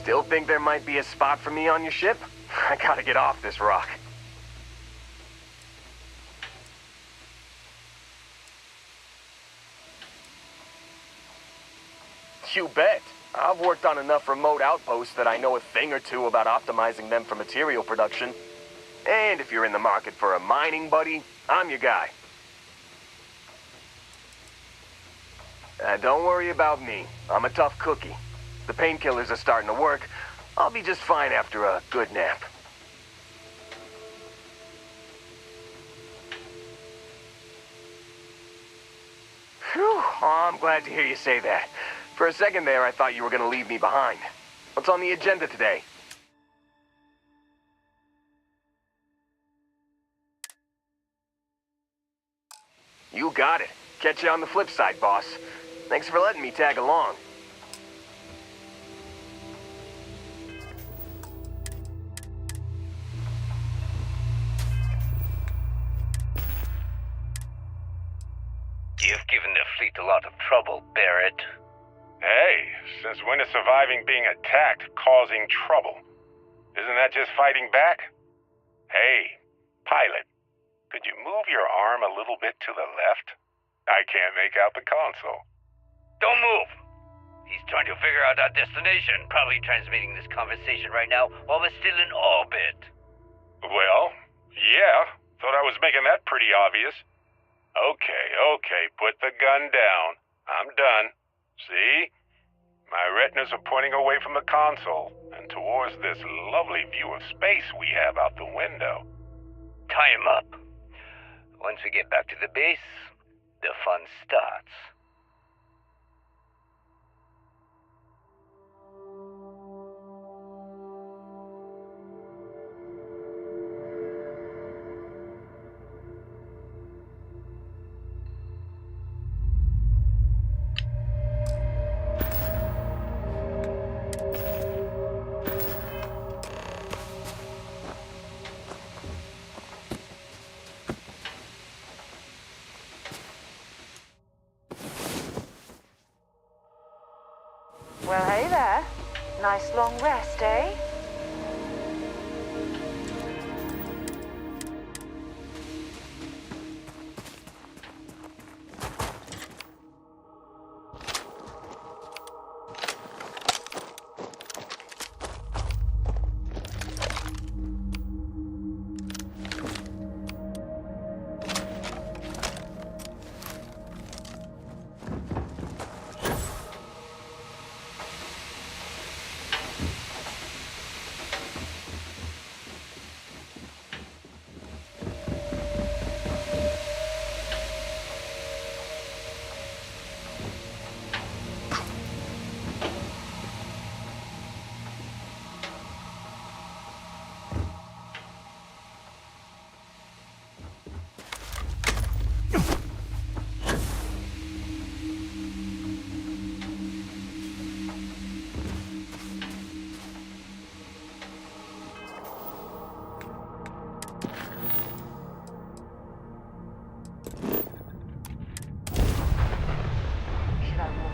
Still think there might be a spot for me on your ship? I gotta get off this rock. You bet. I've worked on enough remote outposts that I know a thing or two about optimizing them for material production. And if you're in the market for a mining buddy, I'm your guy. Don't worry about me. I'm a tough cookie. The painkillers are starting to work. I'll be just fine after a good nap. Whew, oh, I'm glad to hear you say that. For a second there, I thought you were going to leave me behind. What's on the agenda today? You got it. Catch you on the flip side, boss. Thanks for letting me tag along. You've given the fleet a lot of trouble, Barrett. Hey, since when is surviving being attacked causing trouble? Isn't that just fighting back? Hey, pilot, could you move your arm a little bit to the left? I can't make out the console. Don't move! He's trying to figure out our destination, probably transmitting this conversation right now while we're still in orbit. Well, yeah, thought I was making that pretty obvious. Okay, put the gun down. I'm done. See? My retinas are pointing away from the console and towards this lovely view of space we have out the window. Tie him up. Once we get back to the base, the fun starts. Well, hey there. Nice long rest, eh?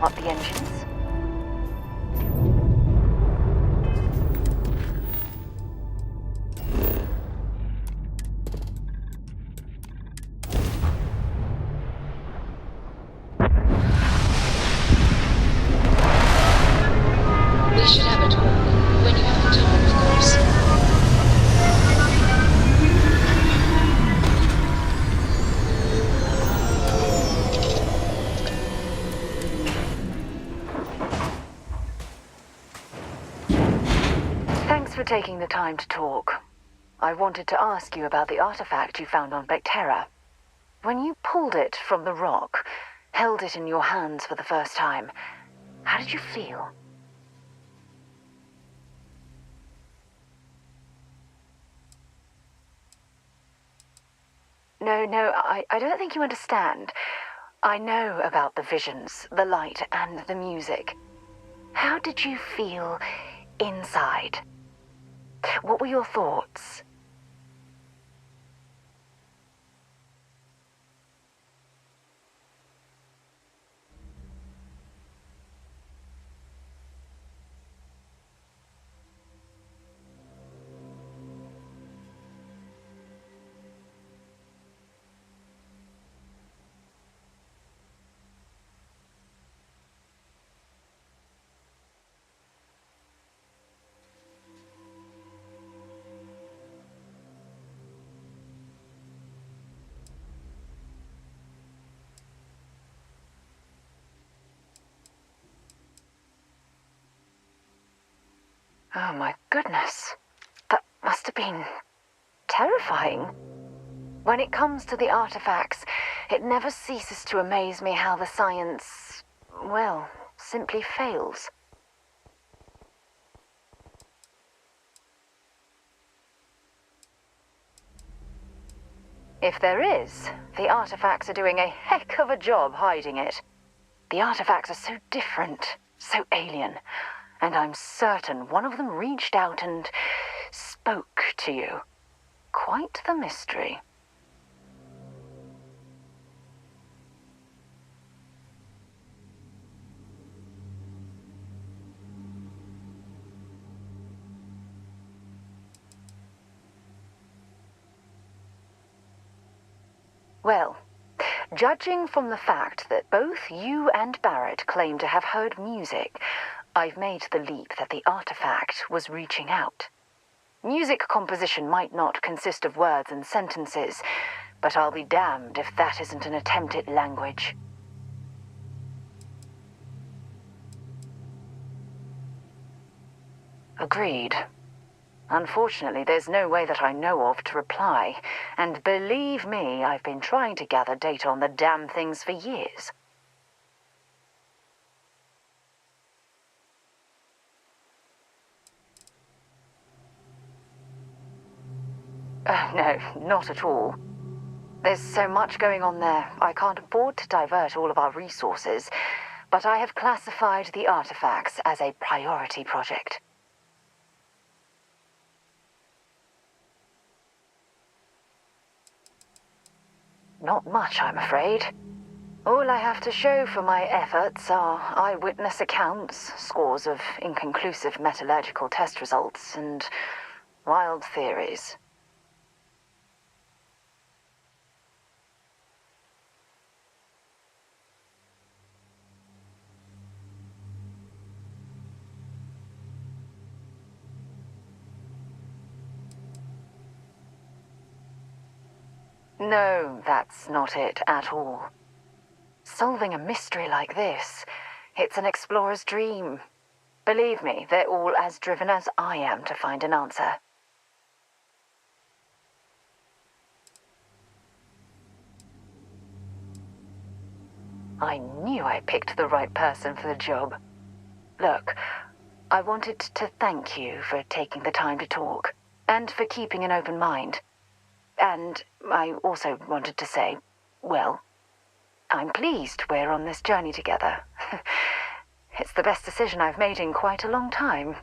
Up the engines. We should have a talk when you have the time, of course. Thanks for taking the time to talk. I wanted to ask you about the artifact you found on Vectera. When you pulled it from the rock, held it in your hands for the first time, how did you feel? No, I don't think you understand. I know about the visions, the light, and the music. How did you feel inside? What were your thoughts? Oh my goodness. That must have been terrifying. When it comes to the artifacts, it never ceases to amaze me how the science, well, simply fails. If there is, the artifacts are doing a heck of a job hiding it. The artifacts are so different, so alien, and I'm certain one of them reached out and spoke to you. Quite the mystery. Well, judging from the fact that both you and Barrett claim to have heard music, I've made the leap that the artifact was reaching out. Music composition might not consist of words and sentences, but I'll be damned if that isn't an attempt at language. Agreed. Unfortunately, there's no way that I know of to reply, and believe me, I've been trying to gather data on the damn things for years. No, not at all. There's so much going on there, I can't afford to divert all of our resources, but I have classified the artifacts as a priority project. Not much, I'm afraid. All I have to show for my efforts are eyewitness accounts, scores of inconclusive metallurgical test results, and wild theories. No, that's not it at all. Solving a mystery like this, it's an explorer's dream. Believe me, they're all as driven as I am to find an answer. I knew I picked the right person for the job. Look, I wanted to thank you for taking the time to talk, and for keeping an open mind. And I also wanted to say, well, I'm pleased we're on this journey together. It's the best decision I've made in quite a long time.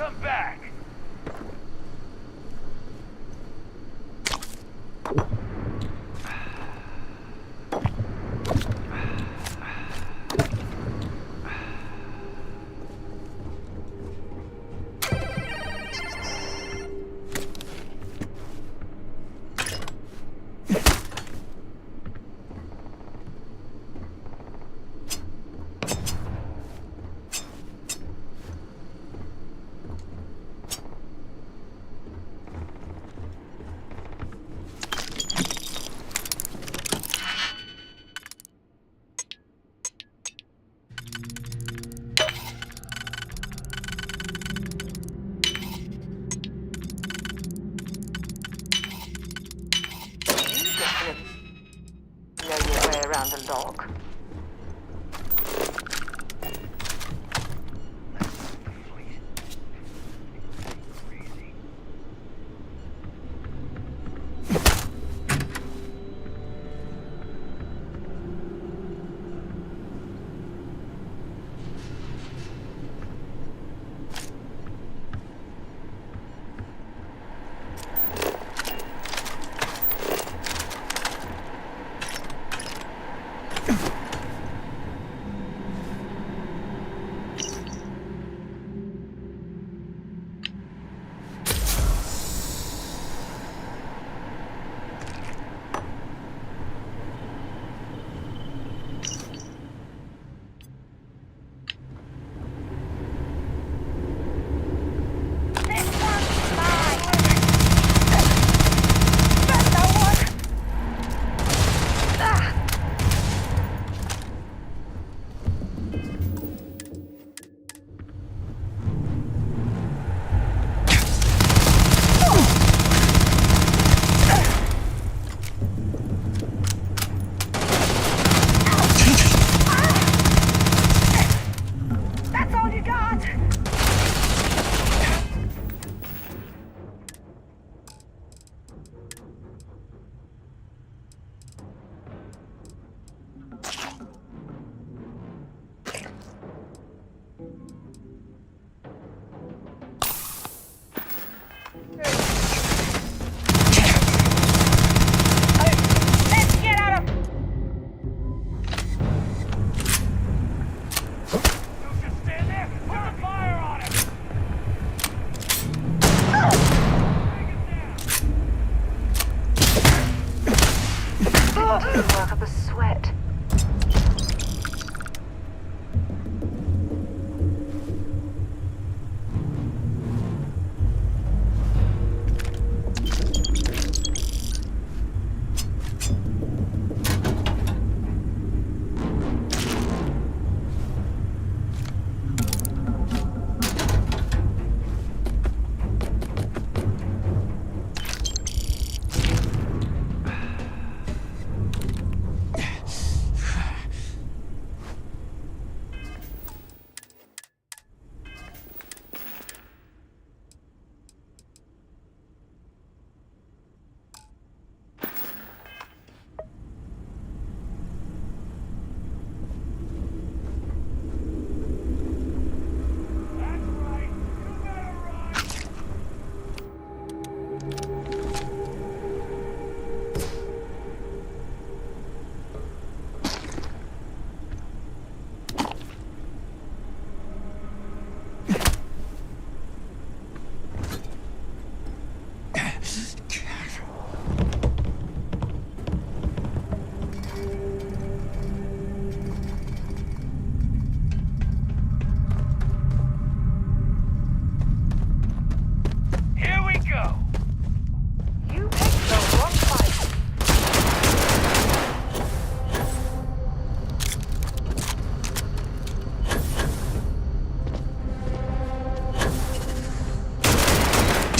come back. Around the log. Work up a sweat.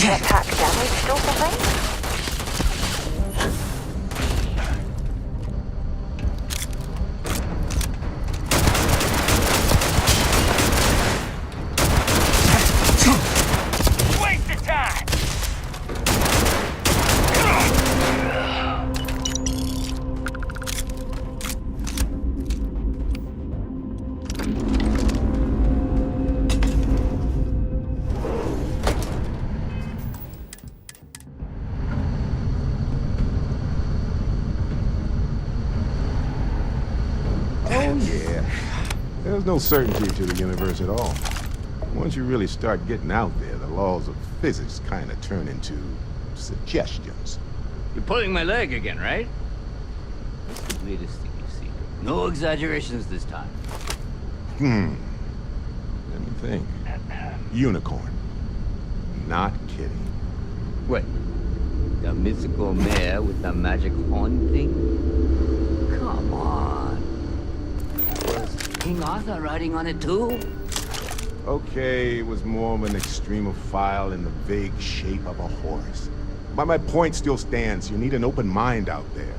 Attack damaged or something? There's no certainty to the universe at all. Once you really start getting out there, the laws of physics kind of turn into suggestions. You're pulling my leg again, right? That's the greatest thing you see. No exaggerations this time. Let me think. Unicorn. Not kidding. Wait. The mythical mare with the magic horn thing? Come on. Was King Arthur riding on it too? Okay, it was more of an extremophile in the vague shape of a horse. But my point still stands. You need an open mind out there.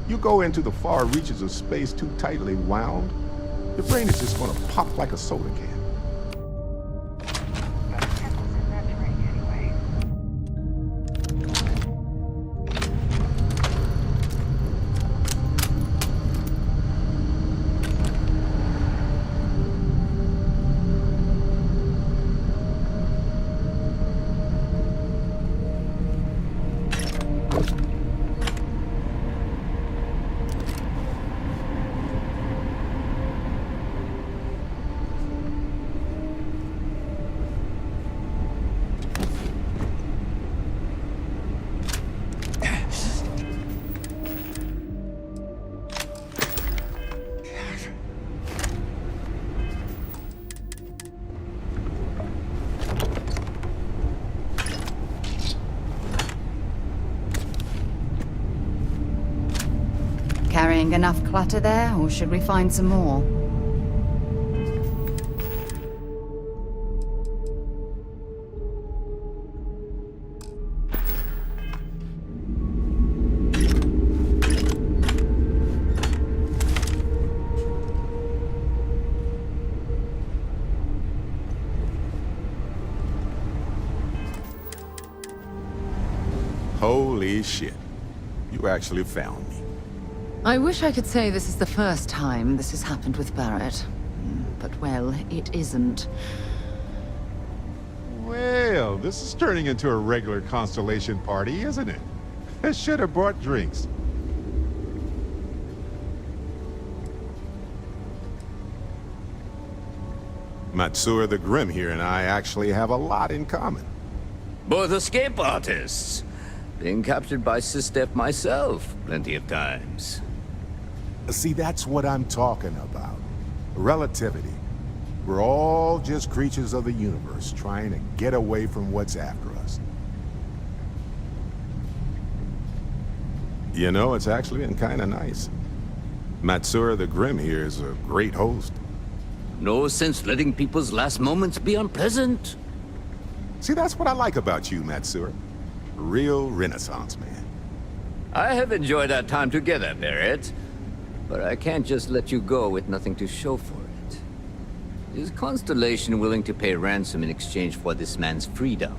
You go into the far reaches of space too tightly wound, your brain is just gonna pop like a soda can. Carrying enough clutter there, or should we find some more? Holy shit. You actually found me. I wish I could say this is the first time this has happened with Barrett. But, well, it isn't. Well, this is turning into a regular Constellation party, isn't it? I should have brought drinks. Matsura the Grim here and I actually have a lot in common. Both escape artists. Being captured by Systef myself plenty of times. See, that's what I'm talking about. Relativity. We're all just creatures of the universe trying to get away from what's after us. You know, it's actually been kind of nice. Matsura the Grim here is a great host. No sense letting people's last moments be unpleasant. See, that's what I like about you, Matsura. Real Renaissance man. I have enjoyed our time together, Barrett. But I can't just let you go with nothing to show for it. Is Constellation willing to pay ransom in exchange for this man's freedom?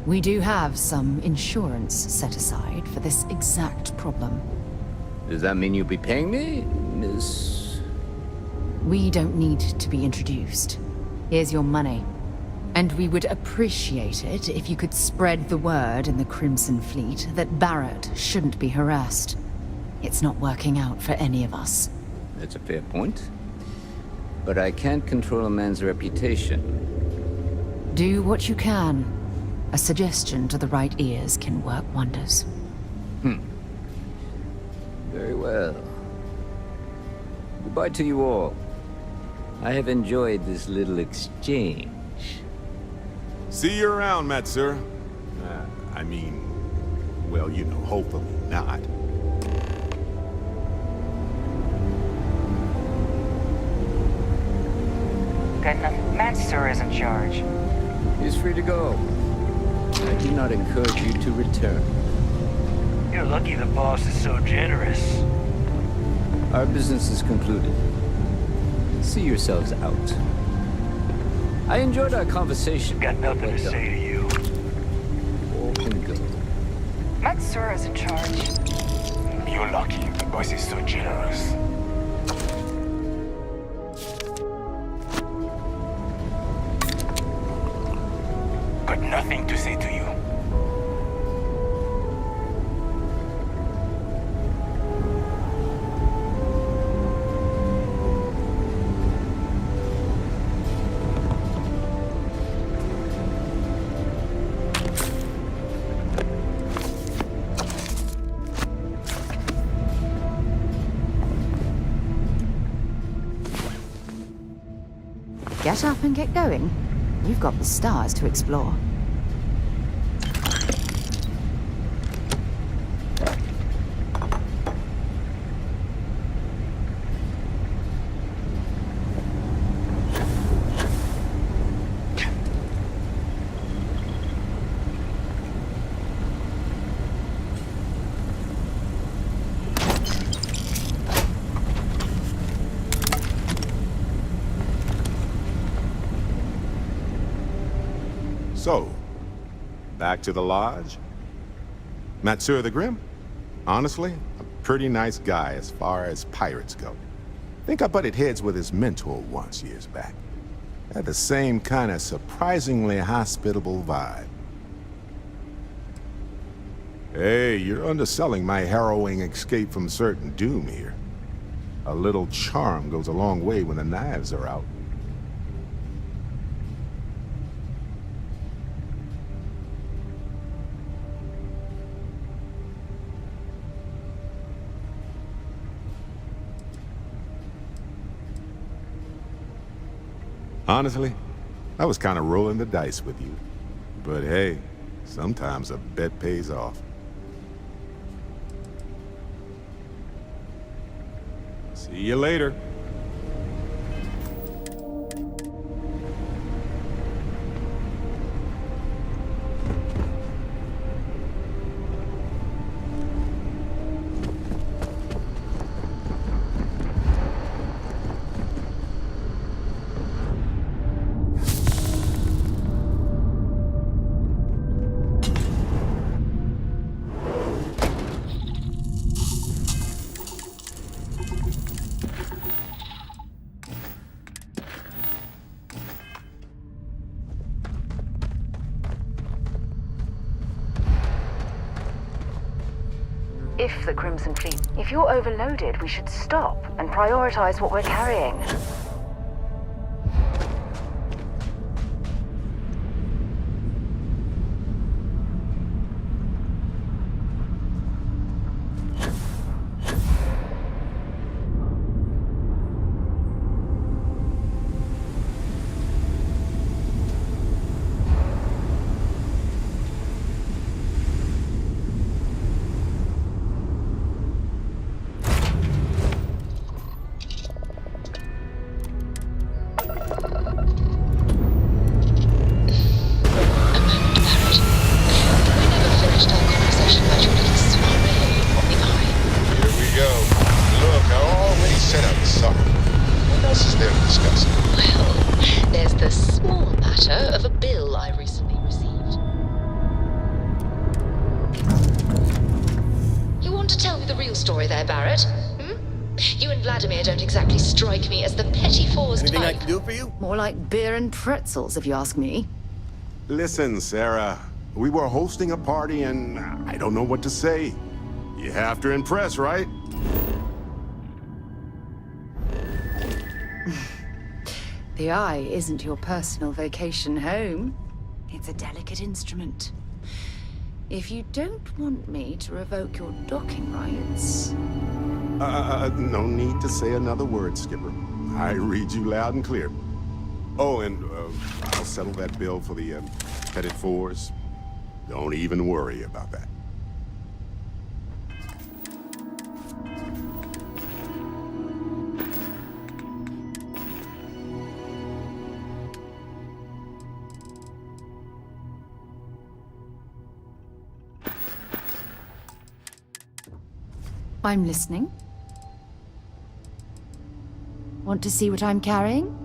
We do have some insurance set aside for this exact problem. Does that mean you'll be paying me, Miss... We don't need to be introduced. Here's your money. And we would appreciate it if you could spread the word in the Crimson Fleet that Barrett shouldn't be harassed. It's not working out for any of us. That's a fair point. But I can't control a man's reputation. Do what you can. A suggestion to the right ears can work wonders. Very well. Goodbye to you all. I have enjoyed this little exchange. See you around, Matsura. I mean, well, you know, hopefully not. Good enough. Matsura's in charge. He's free to go. I do not encourage you to return. You're lucky the boss is so generous. Our business is concluded. See yourselves out. I enjoyed our conversation. Got nothing to say to you. All can go. Matsura's in charge. You're lucky the boss is so generous. got nothing to say to you. Get up and get going. You've got the stars to explore. So, back to the lodge? Matsur the Grim? Honestly, a pretty nice guy as far as pirates go. Think I butted heads with his mentor once years back. Had the same kind of surprisingly hospitable vibe. Hey, you're underselling my harrowing escape from certain doom here. A little charm goes a long way when the knives are out. Honestly, I was kind of rolling the dice with you. But hey, sometimes a bet pays off. See you later. If the Crimson Fleet... If you're overloaded, we should stop and prioritize what we're carrying. More like beer and pretzels, if you ask me. Listen, Sarah, we were hosting a party and I don't know what to say. You have to impress, right? The eye isn't your personal vacation home. It's a delicate instrument. If you don't want me to revoke your docking rights... No need to say another word, Skipper. I read you loud and clear. Oh, and I'll settle that bill for the Pettit Fours. Don't even worry about that. I'm listening. Want to see what I'm carrying?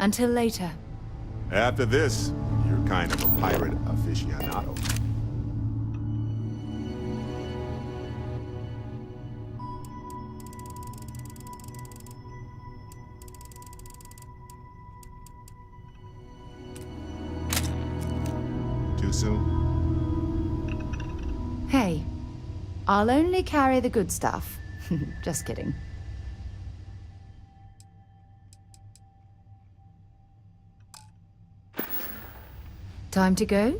Until later. After this, you're kind of a pirate aficionado. Too soon? Hey, I'll only carry the good stuff. Just kidding. Time to go?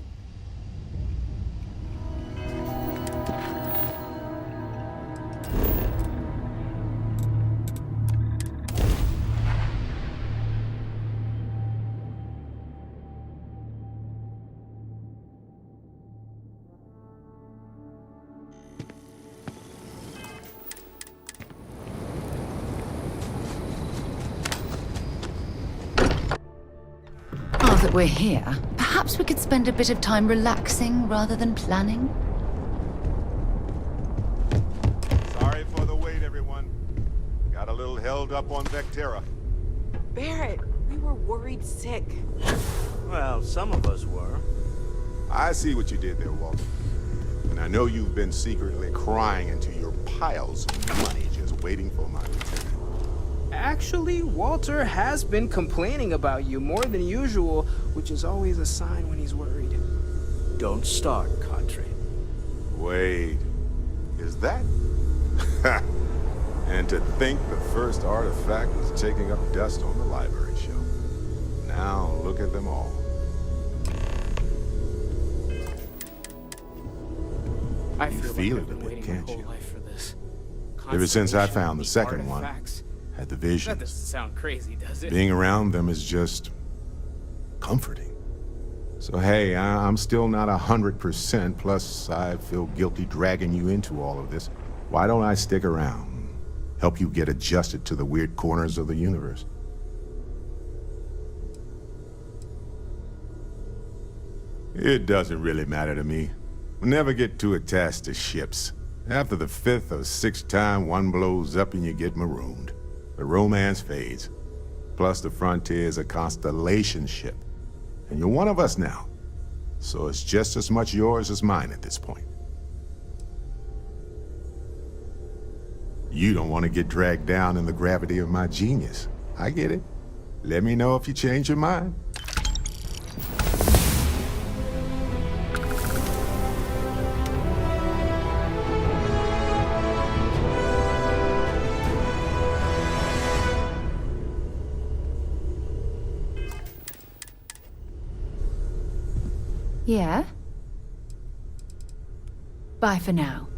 Now that we're here, perhaps we could spend a bit of time relaxing rather than planning? Sorry for the wait, everyone. Got a little held up on Vectera. Barrett, we were worried sick. Well, some of us were. I see what you did there, Walter. And I know you've been secretly crying into your piles of money just waiting for my return. Actually, Walter has been complaining about you more than usual, which is always a sign when he's worried. Don't start, Country. Wait, is that? And to think the first artifact was taking up dust on the library shelf. Now look at them all. I You feel feel like it I've been a bit, waiting my can't whole you? life for this. Ever since I Constellation, found the second one, artifacts. had the That visions. doesn't sound crazy, does it? Being around them is just comforting. So hey, I'm still not 100%, plus I feel guilty dragging you into all of this. Why don't I stick around? Help you get adjusted to the weird corners of the universe. It doesn't really matter to me. Never get too attached to ships. After the 5th or 6th time one blows up and you get marooned. The romance fades. Plus the Frontier is a constellation ship. And you're one of us now. So it's just as much yours as mine at this point. You don't want to get dragged down in the gravity of my genius. I get it. Let me know if you change your mind. Yeah? Bye for now.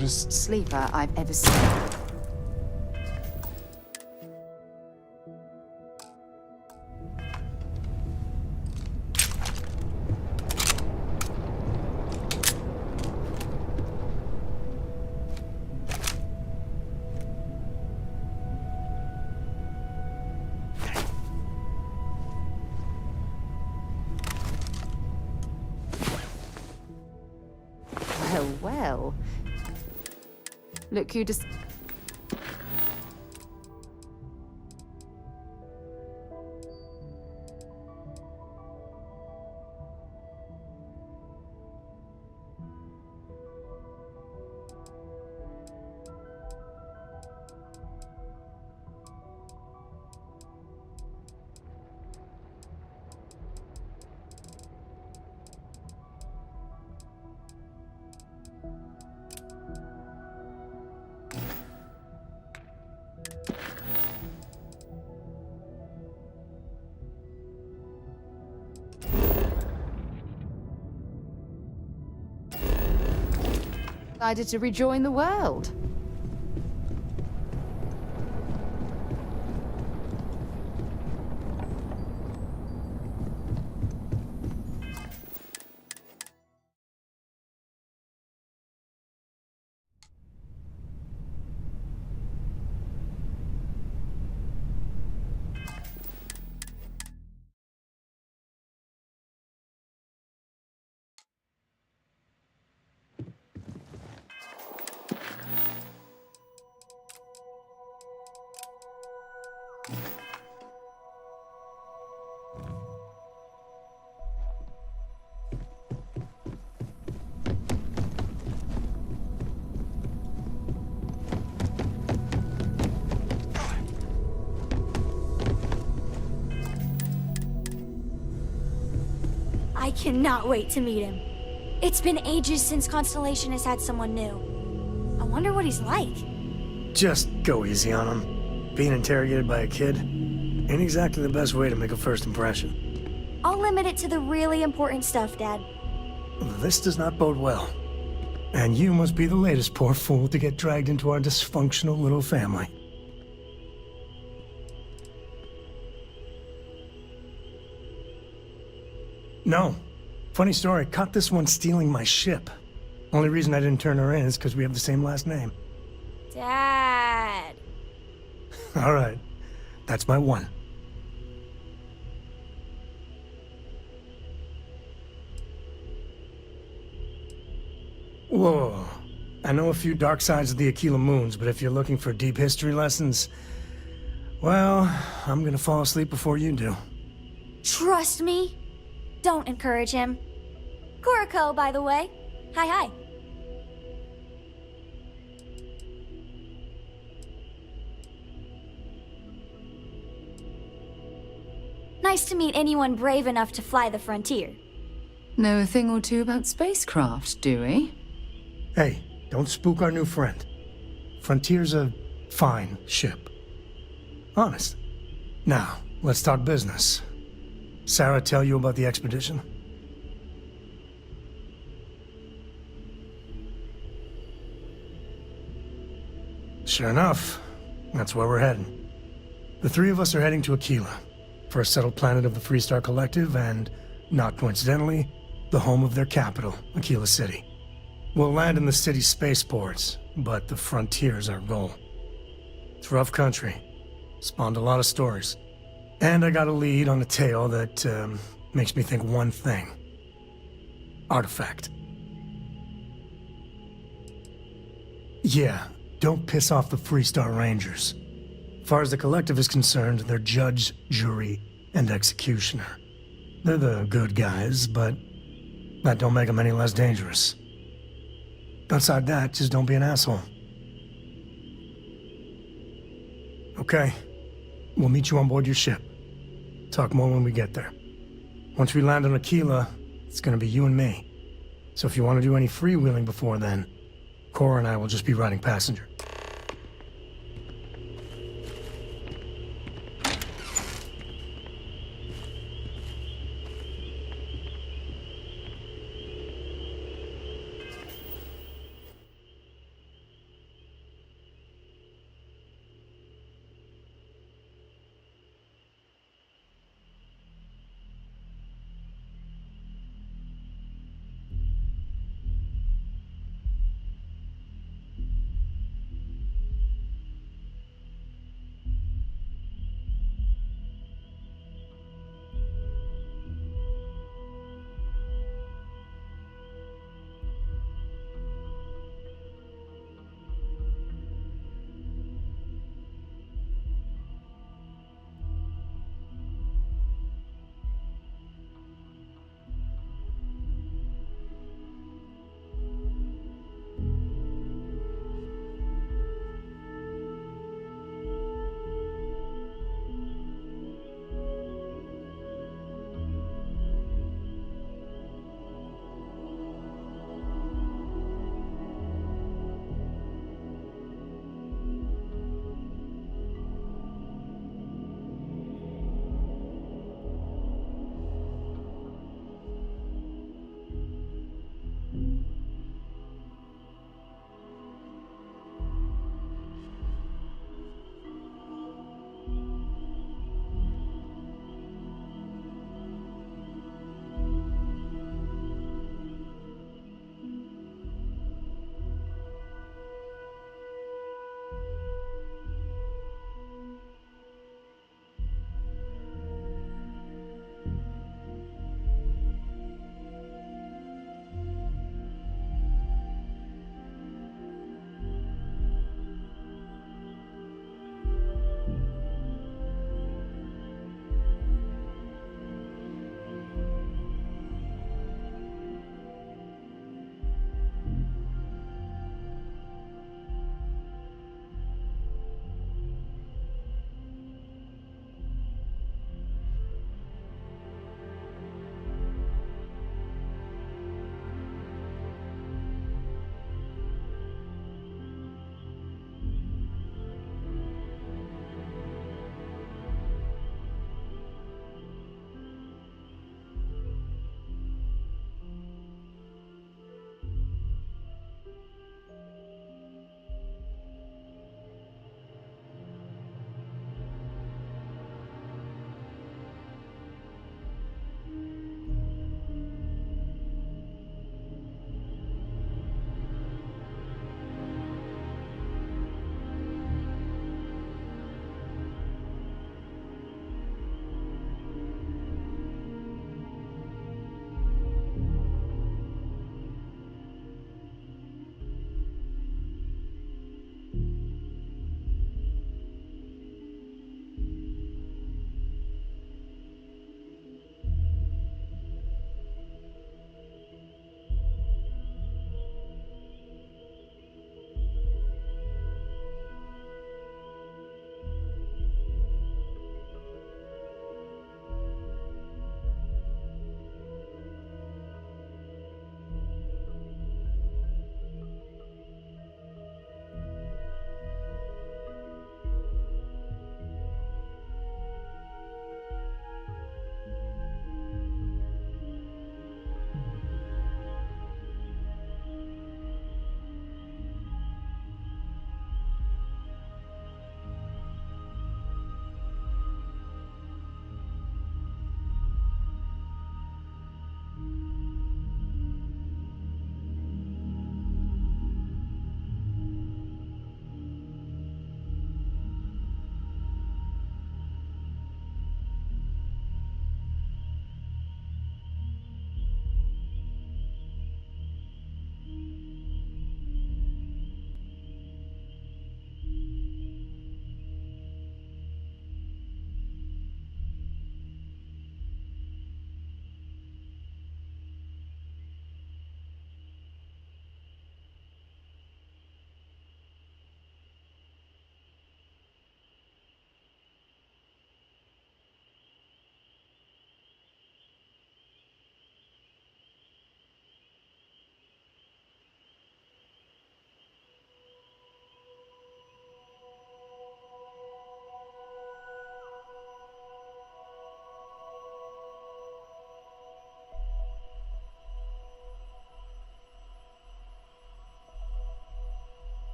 strangest sleeper I've ever seen. Well. Look, you just... decided to rejoin the world. I cannot wait to meet him. It's been ages since Constellation has had someone new. I wonder what he's like. Just go easy on him. Being interrogated by a kid ain't exactly the best way to make a first impression. I'll limit it to the really important stuff, Dad. This does not bode well. And you must be the latest poor fool to get dragged into our dysfunctional little family. No. Funny story, caught this one stealing my ship. Only reason I didn't turn her in is because we have the same last name. Dad. All right. That's my one. Whoa. I know a few dark sides of the Aquila Moons, but if you're looking for deep history lessons, well, I'm gonna fall asleep before you do. Trust me. Don't encourage him. Kuriko, by the way. Hi. Nice to meet anyone brave enough to fly the frontier. Know a thing or two about spacecraft, do we? Hey, don't spook our new friend. Frontier's a fine ship. Honest. Now, let's talk business. Sarah tell you about the expedition? Sure enough, that's where we're heading. The three of us are heading to Aquila, first settled planet of the Freestar Collective and, not coincidentally, the home of their capital, Aquila City. We'll land in the city's spaceports, but the frontier's our goal. It's rough country. Spawned a lot of stories. And I got a lead on a tale that makes me think one thing. Artifact. Yeah, don't piss off the Freestar Rangers. As far as the Collective is concerned, they're judge, jury, and executioner. They're the good guys, but that don't make them any less dangerous. Outside that, just don't be an asshole. Okay. We'll meet you on board your ship. Talk more when we get there. Once we land on Aquila, it's gonna be you and me. So if you want to do any freewheeling before then, Cora and I will just be riding passenger.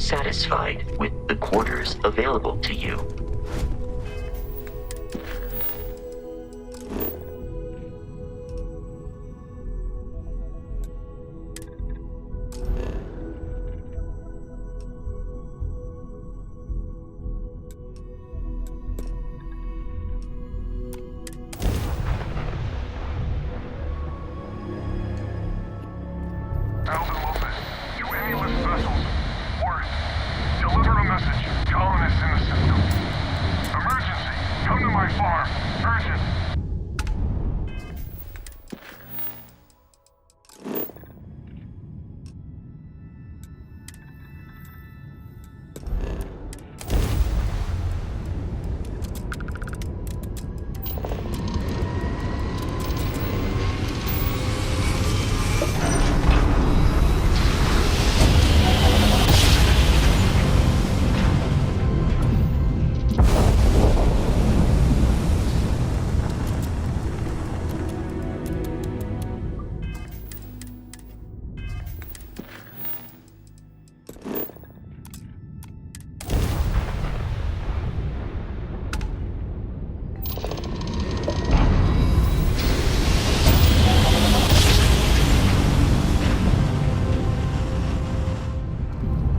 satisfied with the quarters available to you.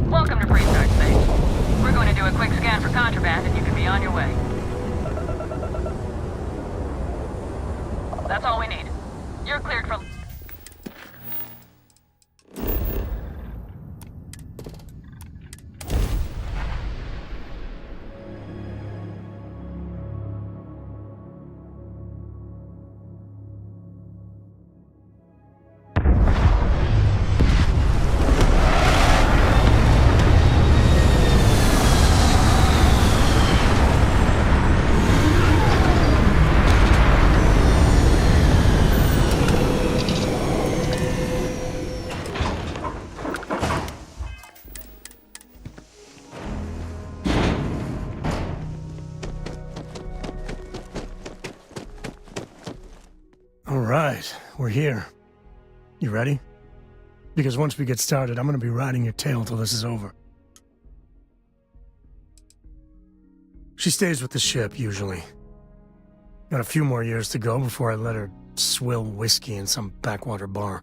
Welcome to Freestart Space. We're going to do a quick scan for contraband and you can be on your way. That's all we need. You're cleared for... Alright, we're here. You ready? Because once we get started, I'm gonna be riding your tail till this is over. She stays with the ship, usually. Got a few more years to go before I let her swill whiskey in some backwater bar.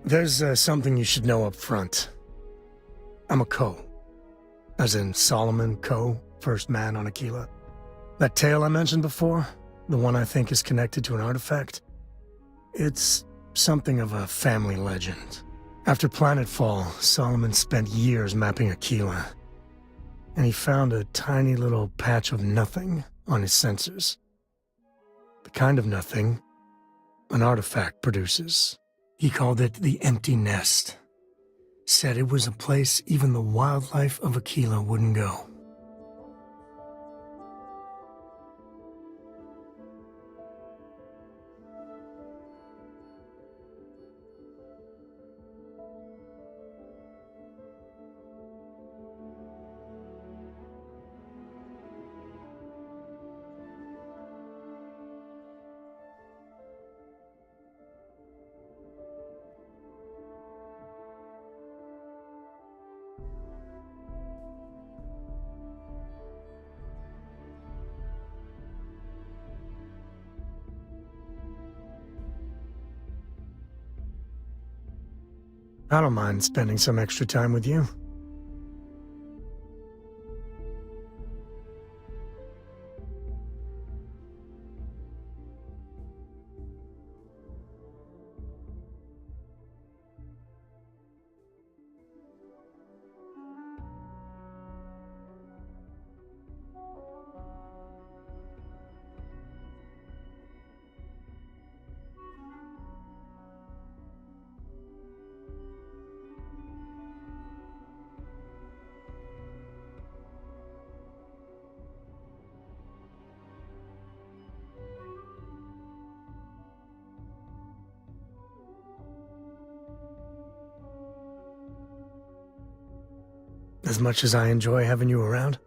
There's something you should know up front. I'm a Co. As in Solomon Co., first man on Aquila. That tale I mentioned before, the one I think is connected to an artifact, it's something of a family legend. After planetfall, Solomon spent years mapping Aquila, and he found a tiny little patch of nothing on his sensors. The kind of nothing an artifact produces. He called it the Empty Nest. Said it was a place even the wildlife of Aquila wouldn't go. I don't mind spending some extra time with you. As much as I enjoy having you around.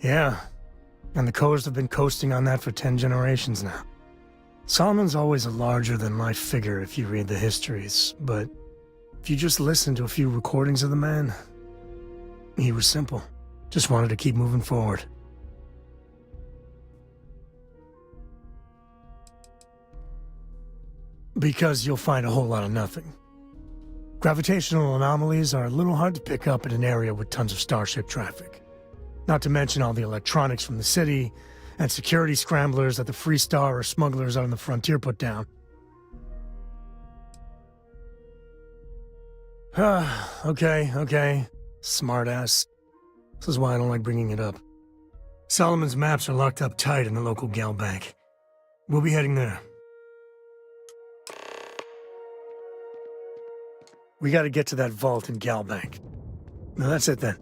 Yeah, and the Coast have been coasting on that for 10 generations now. Solomon's always a larger-than-life figure if you read the histories, but if you just listen to a few recordings of the man, he was simple. Just wanted to keep moving forward. Because you'll find a whole lot of nothing. Gravitational anomalies are a little hard to pick up in an area with tons of starship traffic. Not to mention all the electronics from the city, and security scramblers that the Freestar or smugglers out on the frontier put down. Okay. Smartass. This is why I don't like bringing it up. Solomon's maps are locked up tight in the local gal bank. We'll be heading there. We gotta get to that vault in gal bank. Now that's it then.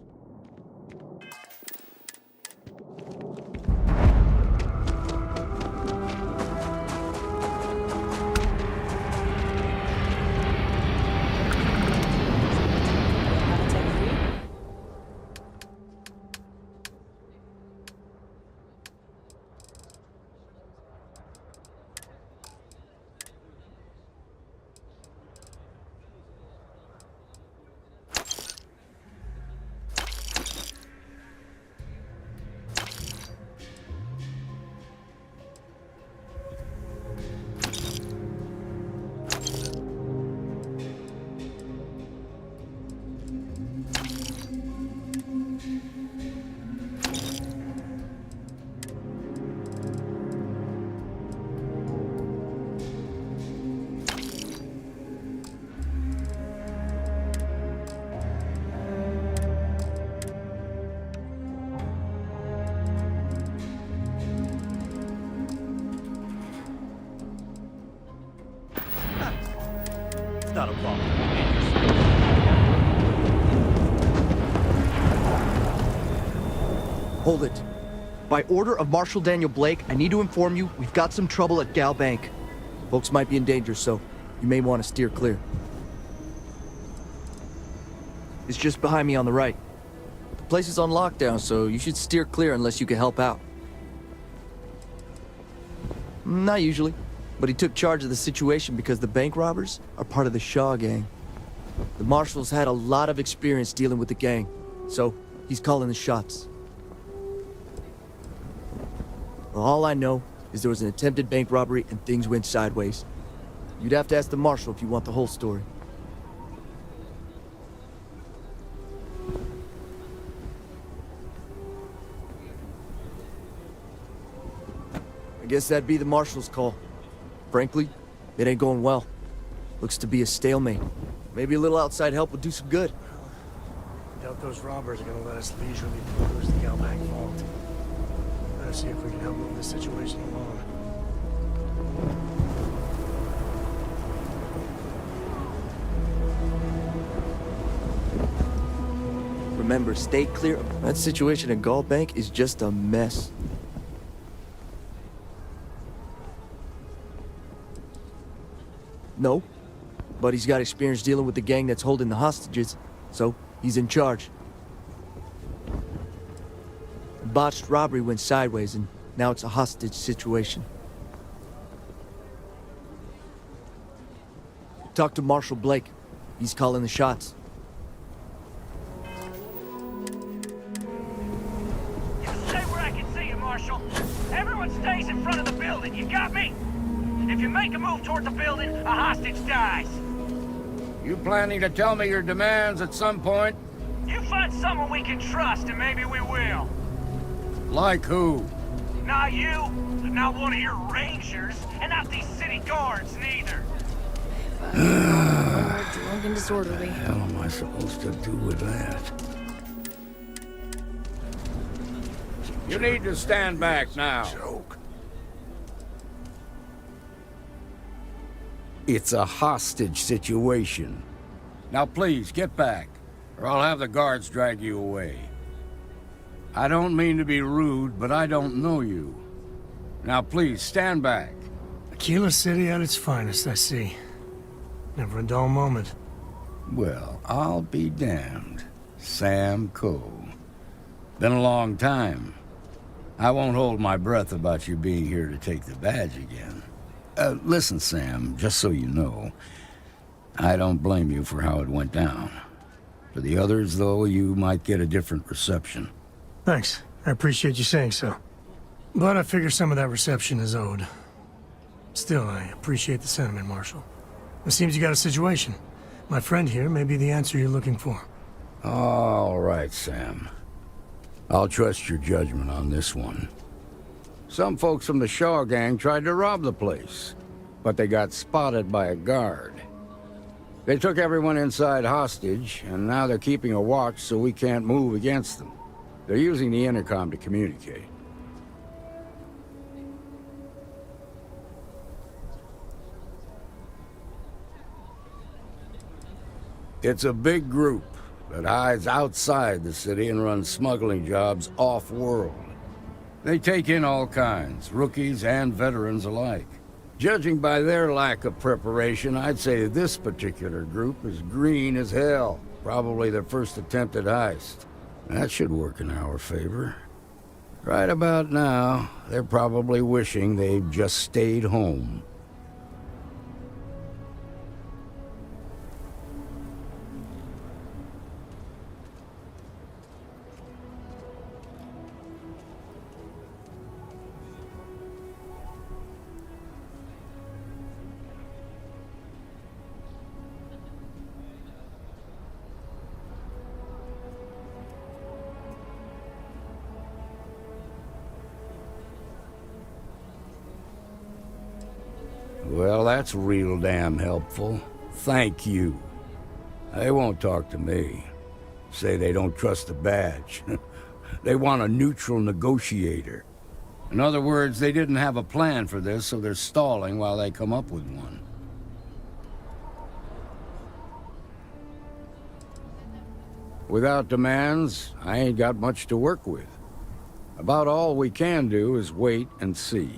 Not a problem. Hold it. By order of Marshal Daniel Blake, I need to inform you we've got some trouble at Gal Bank. Folks might be in danger, so you may want to steer clear. It's just behind me on the right. The place is on lockdown, so you should steer clear unless you can help out. Not usually. But he took charge of the situation because the bank robbers are part of the Shaw gang. The Marshal's had a lot of experience dealing with the gang, so he's calling the shots. Well, all I know is there was an attempted bank robbery and things went sideways. You'd have to ask the Marshal if you want the whole story. I guess that'd be the Marshal's call. Frankly, it ain't going well. Looks to be a stalemate. Maybe a little outside help would do some good. I doubt those robbers are gonna let us leisurely peruse the gal bank vault. Better see if we can help move this situation along. Remember, stay clear. That situation at Gal Bank is just a mess. No, but he's got experience dealing with the gang that's holding the hostages, so he's in charge. A botched robbery went sideways, and now it's a hostage situation. Talk to Marshal Blake. He's calling the shots. Stay where I can see you, Marshal. Everyone stays in front of the building, you got me? If you make a move toward the building, a hostage dies. You planning to tell me your demands at some point? You find someone we can trust, and maybe we will. Like who? Not you, not one of your rangers, and not these city guards, neither. Drunk and disorderly. What the hell am I supposed to do with that? You need to stand back now. It's a hostage situation. Now please, get back, or I'll have the guards drag you away. I don't mean to be rude, but I don't know you. Now please, stand back. Aquila City at its finest, I see. Never a dull moment. Well, I'll be damned. Sam Coe. Been a long time. I won't hold my breath about you being here to take the badge again. Listen, Sam, just so you know, I don't blame you for how it went down. For the others, though, you might get a different reception. Thanks. I appreciate you saying so. But I figure some of that reception is owed. Still, I appreciate the sentiment, Marshal. It seems you got a situation. My friend here may be the answer you're looking for. All right, Sam. I'll trust your judgment on this one. Some folks from the Shaw gang tried to rob the place, but they got spotted by a guard. They took everyone inside hostage, and now they're keeping a watch so we can't move against them. They're using the intercom to communicate. It's a big group that hides outside the city and runs smuggling jobs off-world. They take in all kinds, rookies and veterans alike. Judging by their lack of preparation, I'd say this particular group is green as hell. Probably their first attempt at heist. That should work in our favor. Right about now, they're probably wishing they'd just stayed home. Well, that's real damn helpful. Thank you. They won't talk to me. Say they don't trust the badge. They want a neutral negotiator. In other words, they didn't have a plan for this, so they're stalling while they come up with one. Without demands, I ain't got much to work with. About all we can do is wait and see.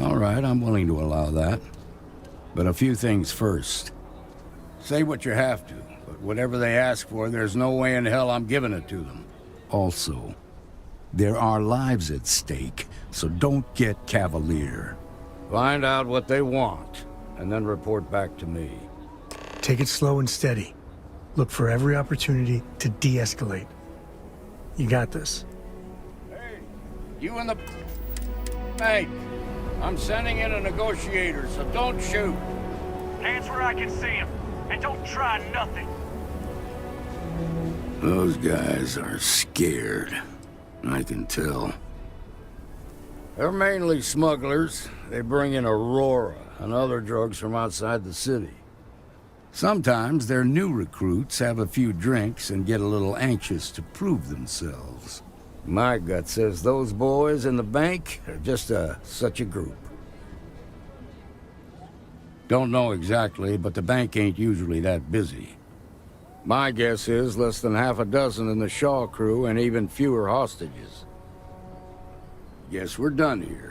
All right, I'm willing to allow that. But a few things first. Say what you have to, but whatever they ask for, there's no way in hell I'm giving it to them. Also, there are lives at stake, so don't get cavalier. Find out what they want, and then report back to me. Take it slow and steady. Look for every opportunity to de-escalate. You got this. Hey, you in the bank. I'm sending in a negotiator, so don't shoot. Hands where I can see him, and don't try nothing. Those guys are scared. I can tell. They're mainly smugglers. They bring in Aurora and other drugs from outside the city. Sometimes their new recruits have a few drinks and get a little anxious to prove themselves. My gut says those boys in the bank are just such a group. Don't know exactly, but the bank ain't usually that busy. My guess is less than half a dozen in the Shaw crew and even fewer hostages. Guess we're done here.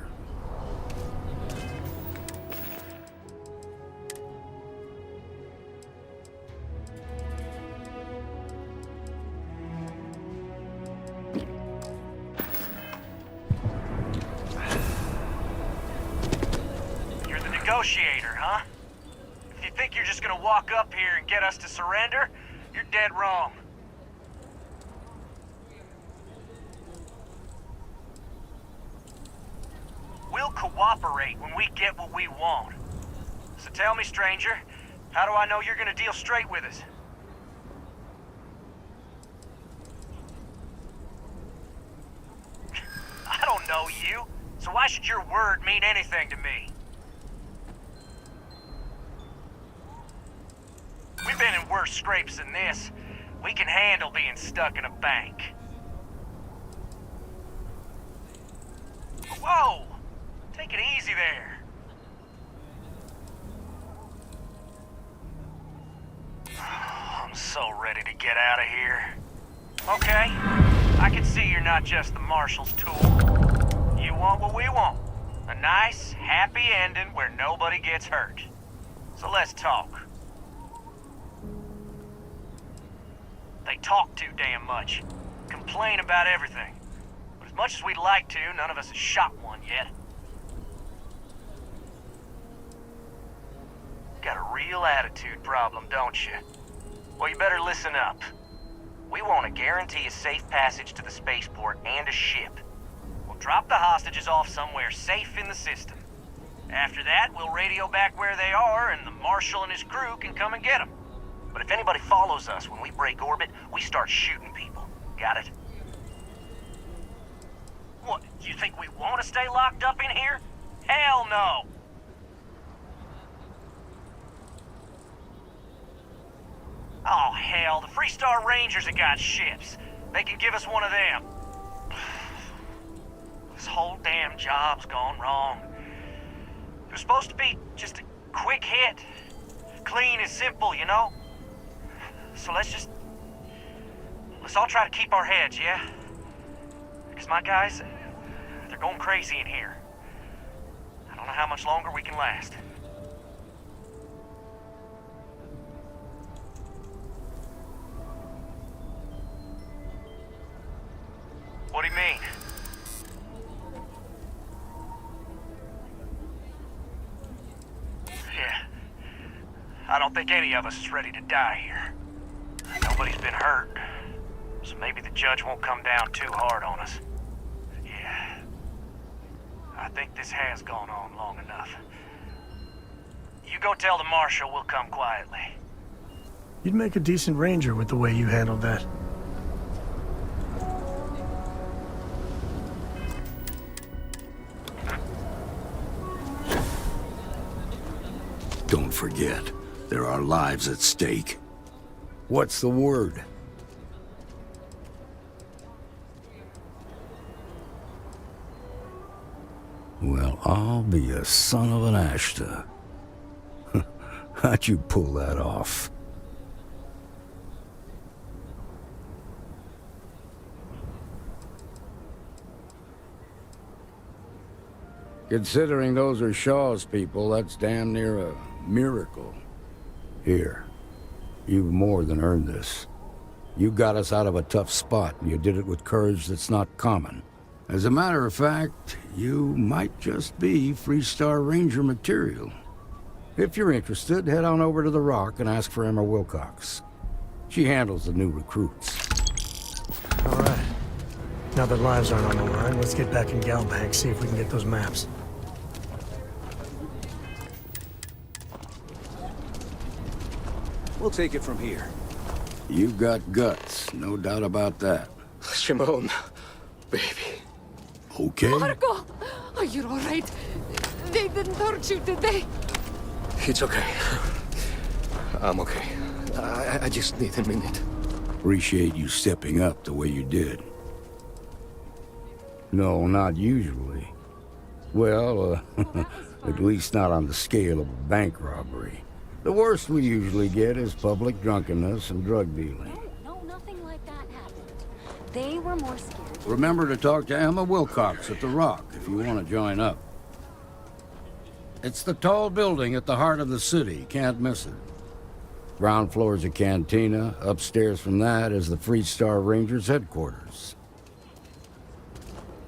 Negotiator, huh? If you think you're just gonna walk up here and get us to surrender, you're dead wrong. We'll cooperate when we get what we want. So tell me, stranger, how do I know you're gonna deal straight with us? I don't know you, so why should your word mean anything to me? We've been in worse scrapes than this. We can handle being stuck in a bank. Whoa! Take it easy there. I'm so ready to get out of here. Okay, I can see you're not just the Marshal's tool. You want what we want. A nice, happy ending where nobody gets hurt. So let's talk. They talk too damn much. Complain about everything. But as much as we'd like to, none of us has shot one yet. Got a real attitude problem, don't you? Well, you better listen up. We want to guarantee a safe passage to the spaceport and a ship. We'll drop the hostages off somewhere safe in the system. After that, we'll radio back where they are, and the Marshal and his crew can come and get them. But if anybody follows us when we break orbit, we start shooting people. Got it? What, you think we want to stay locked up in here? Hell no! Oh, hell, the Freestar Rangers have got ships. They can give us one of them. This whole damn job's gone wrong. It was supposed to be just a quick hit. Clean and simple, you know? So let's all try to keep our heads, yeah? Because my guys, they're going crazy in here. I don't know how much longer we can last. What do you mean? Yeah. I don't think any of us is ready to die here. Nobody's been hurt. So maybe the judge won't come down too hard on us. Yeah. I think this has gone on long enough. You go tell the Marshal we'll come quietly. You'd make a decent ranger with the way you handled that. Don't forget, there are lives at stake. What's the word? Well, I'll be a son of an Ashta. How'd you pull that off? Considering those are Shaw's people, that's damn near a miracle. Here, you've more than earned this. You got us out of a tough spot, and you did it with courage that's not common. As a matter of fact, you might just be Freestar Ranger material. If you're interested, head on over to the Rock and ask for Emma Wilcox. She handles the new recruits. All right. Now that lives aren't on the line, let's get back in Galbank, see if we can get those maps. We'll take it from here. You've got guts, no doubt about that. Shimon, baby. Okay? Marco! Are you all right? They didn't hurt you, did they? It's okay. I'm okay. I just need a minute. Appreciate you stepping up the way you did. No, not usually. Well, at least not on the scale of a bank robbery. The worst we usually get is public drunkenness and drug dealing. No, nothing like that happened. They were more scared. Remember to talk to Emma Wilcox at the Rock if you want to join up. It's the tall building at the heart of the city. Can't miss it. Ground floor's a cantina. Upstairs from that is the Freestar Rangers headquarters.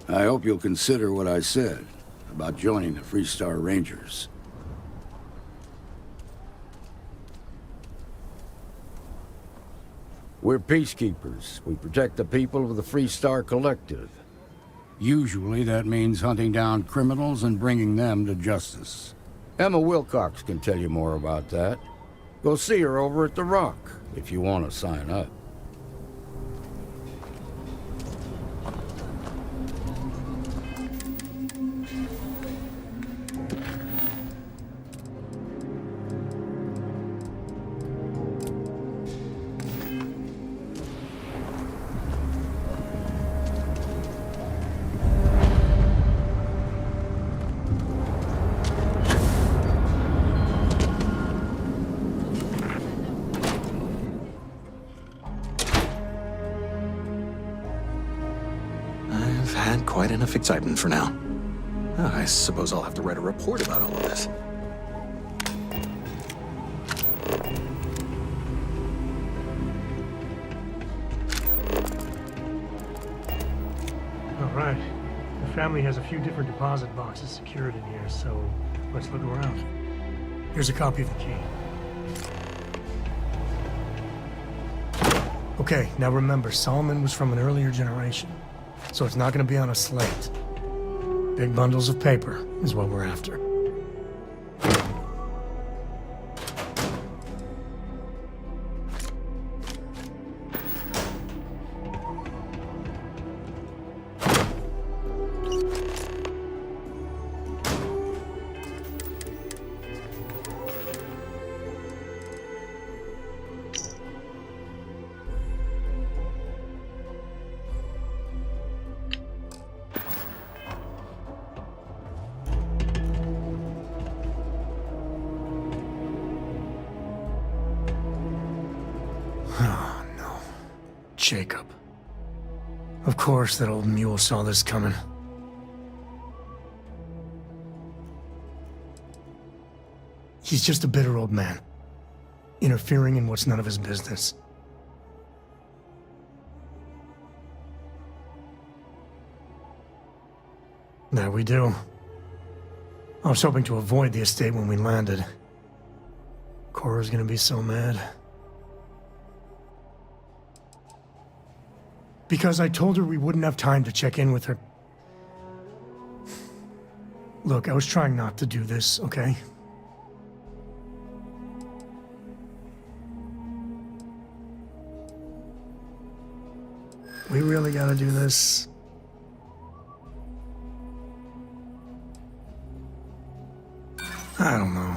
I hope you'll consider what I said about joining the Freestar Rangers. We're peacekeepers. We protect the people of the Freestar Collective. Usually that means hunting down criminals and bringing them to justice. Emma Wilcox can tell you more about that. Go see her over at the Rock if you want to sign up. Quite enough excitement for now. I suppose I'll have to write a report about all of this. Right. The family has a few different deposit boxes secured in here, so let's look around. Here's a copy of the key. Okay, now remember, Solomon was from an earlier generation, so it's not going to be on a slate. Big bundles of paper is what we're after. Jacob. Of course that old mule saw this coming. He's just a bitter old man, interfering in what's none of his business. There we do. I was hoping to avoid the estate when we landed. Cora's gonna be so mad. Because I told her we wouldn't have time to check in with her. Look, I was trying not to do this, okay? We really gotta do this. I don't know.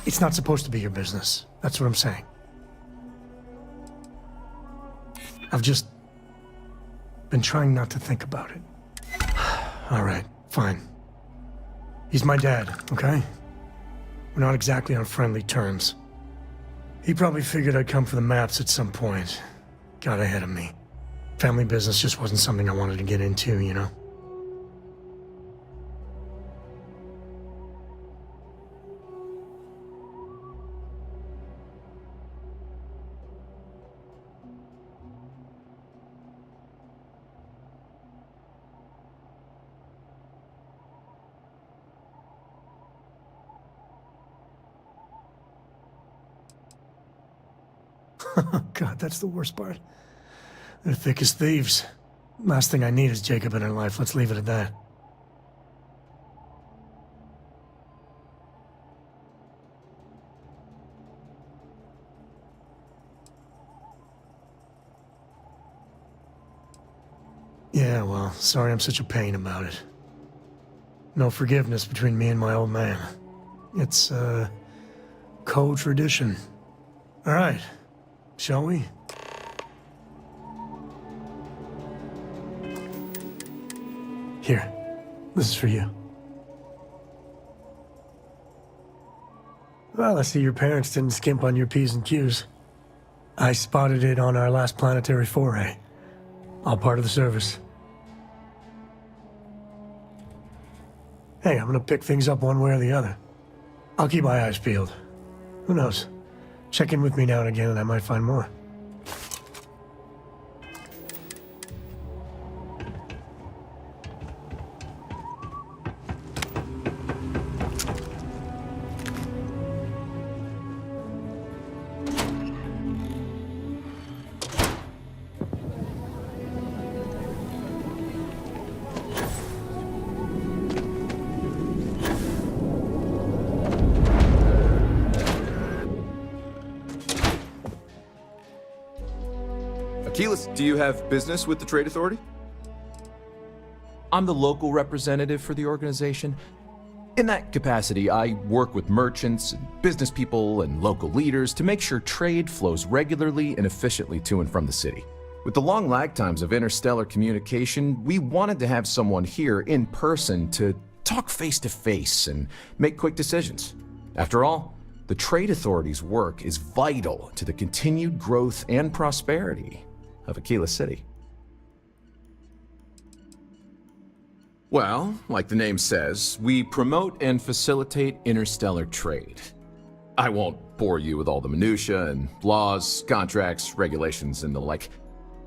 It's not supposed to be your business. That's what I'm saying. I've just been trying not to think about it. All right, fine. He's my dad, okay? We're not exactly on friendly terms. He probably figured I'd come for the maps at some point. Got ahead of me. Family business just wasn't something I wanted to get into, you know? God, that's the worst part. They're thick as thieves. Last thing I need is Jacob in her life. Let's leave it at that. Yeah, well, sorry I'm such a pain about it. No forgiveness between me and my old man. It's, co-tradition. All right. Shall we? Here, this is for you. Well, I see your parents didn't skimp on your P's and Q's. I spotted it on our last planetary foray. All part of the service. Hey, I'm gonna pick things up one way or the other. I'll keep my eyes peeled. Who knows? Check in with me now and again and I might find more. Do you have business with the Trade Authority? I'm the local representative for the organization. In that capacity, I work with merchants, and business people, and local leaders to make sure trade flows regularly and efficiently to and from the city. With the long lag times of interstellar communication, we wanted to have someone here in person to talk face to face and make quick decisions. After all, the Trade Authority's work is vital to the continued growth and prosperity of Aquila City. Well, like the name says, we promote and facilitate interstellar trade. I won't bore you with all the minutiae and laws, contracts, regulations, and the like.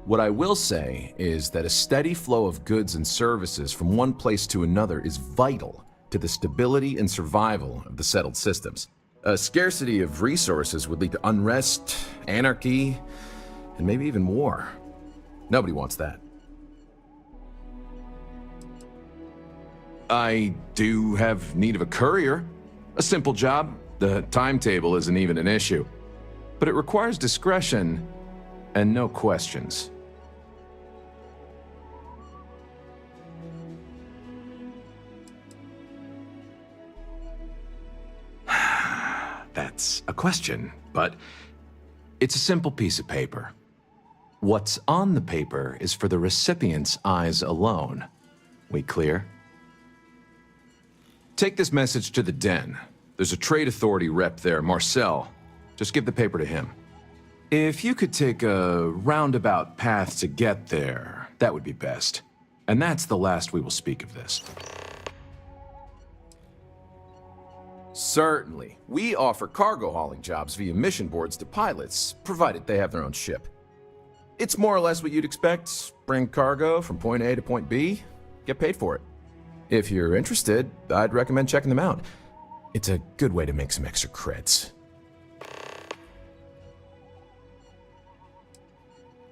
What I will say is that a steady flow of goods and services from one place to another is vital to the stability and survival of the settled systems. A scarcity of resources would lead to unrest, anarchy, and maybe even war. Nobody wants that. I do have need of a courier. A simple job. The timetable isn't even an issue. But it requires discretion and no questions. That's a question, but it's a simple piece of paper. What's on the paper is for the recipient's eyes alone. We clear? Take this message to the Den. There's a trade authority rep there, Marcel. Just give the paper to him. If you could take a roundabout path to get there, that would be best. And that's the last we will speak of this. Certainly. We offer cargo hauling jobs via mission boards to pilots, provided they have their own ship. It's more or less what you'd expect. Bring cargo from point A to point B, get paid for it. If you're interested, I'd recommend checking them out. It's a good way to make some extra creds.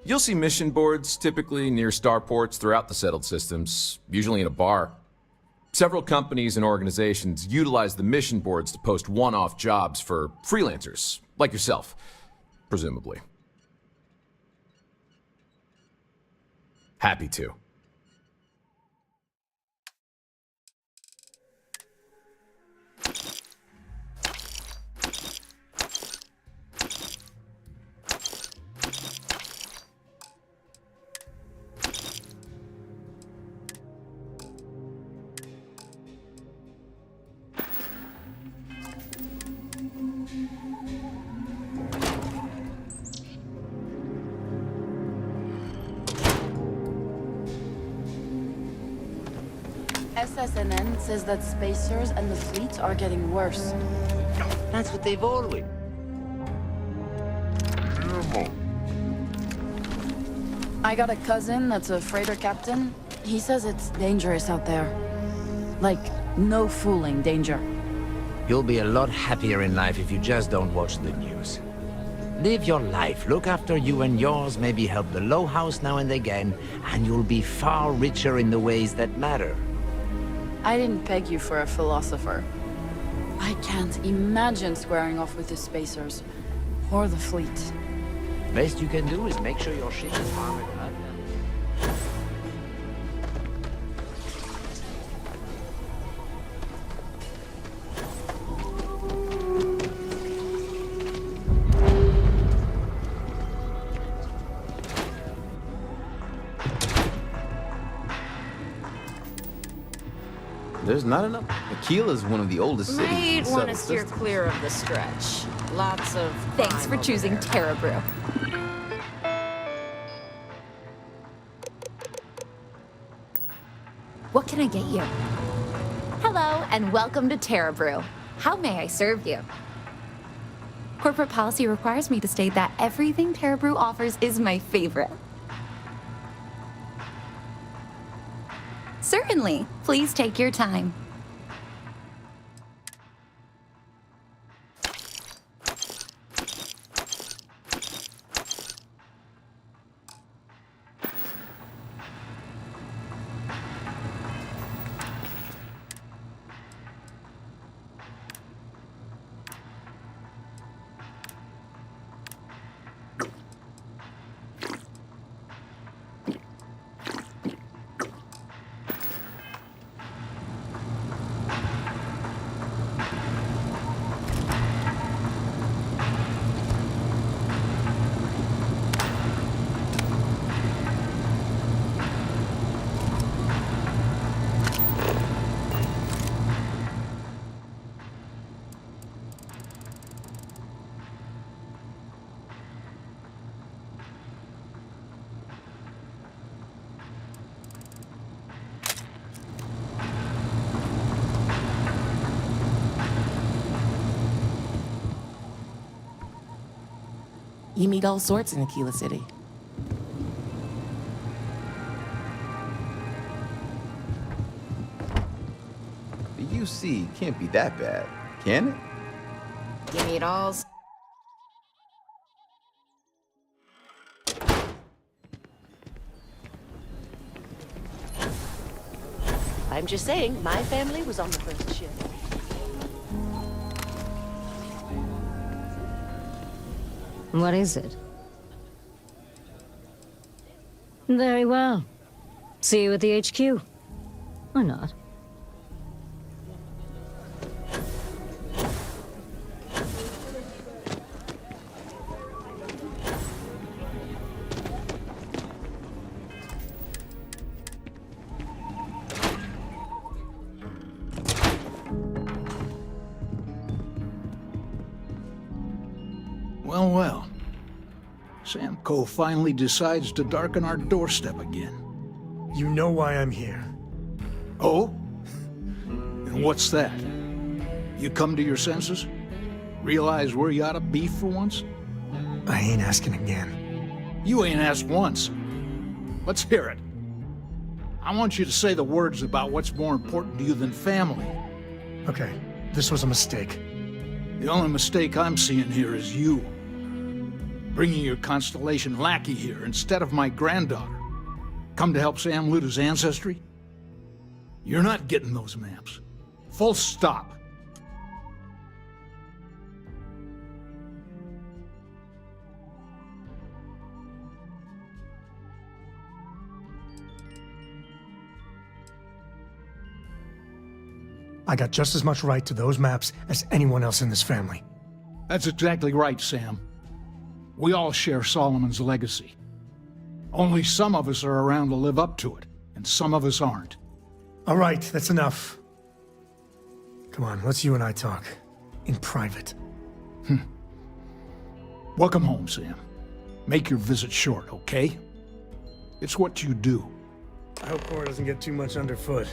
You'll see mission boards typically near starports throughout the settled systems, usually in a bar. Several companies and organizations utilize the mission boards to post one-off jobs for freelancers, like yourself, presumably. Happy to. SSNN says that spacers and the fleet are getting worse. That's what they've always... I got a cousin that's a freighter captain. He says it's dangerous out there. Like, no fooling danger. You'll be a lot happier in life if you just don't watch the news. Live your life, look after you and yours, maybe help the low house now and again, and you'll be far richer in the ways that matter. I didn't peg you for a philosopher. I can't imagine squaring off with the spacers. Or the fleet. Best you can do is make sure your ship is armored up. There's not enough. Aquila's one of the oldest cities. Might want to steer clear of the stretch. Lots of... Thanks for choosing Terra Brew. What can I get you? Hello, and welcome to Terra Brew. How may I serve you? Corporate policy requires me to state that everything Terra Brew offers is my favorite. Certainly. Please take your time. You meet all sorts in Aquila City. The UC can't be that bad, can it? You meet all... I'm just saying, my family was on the first ship. What is it? Very well. See you at the HQ. Or not. Well, well. Samco finally decides to darken our doorstep again. You know why I'm here. Oh? And what's that? You come to your senses? Realize where you ought to be for once? I ain't asking again. You ain't asked once. Let's hear it. I want you to say the words about what's more important to you than family. Okay, this was a mistake. The only mistake I'm seeing here is you. Bringing your Constellation lackey here instead of my granddaughter. Come to help Sam loot his ancestry? You're not getting those maps. Full stop. I got just as much right to those maps as anyone else in this family. That's exactly right, Sam. We all share Solomon's legacy. Only some of us are around to live up to it, and some of us aren't. All right, that's enough. Come on, let's you and I talk. In private. Welcome home, Sam. Make your visit short, okay? It's what you do. I hope Cora doesn't get too much underfoot.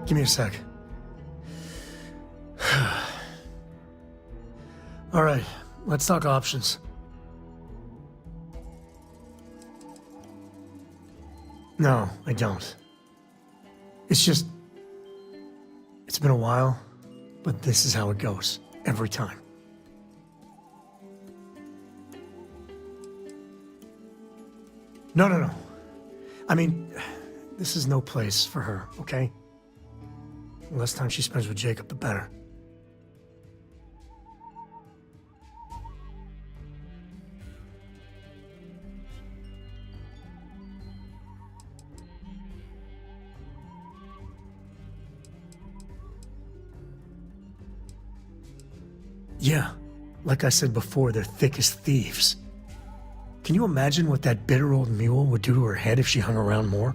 Give me a sec. All right, let's talk options. No, I don't. It's just... It's been a while, but this is how it goes. Every time. No. I mean, this is no place for her, okay? The less time she spends with Jacob, the better. Yeah, like I said before, they're thick as thieves. Can you imagine what that bitter old mule would do to her head if she hung around more?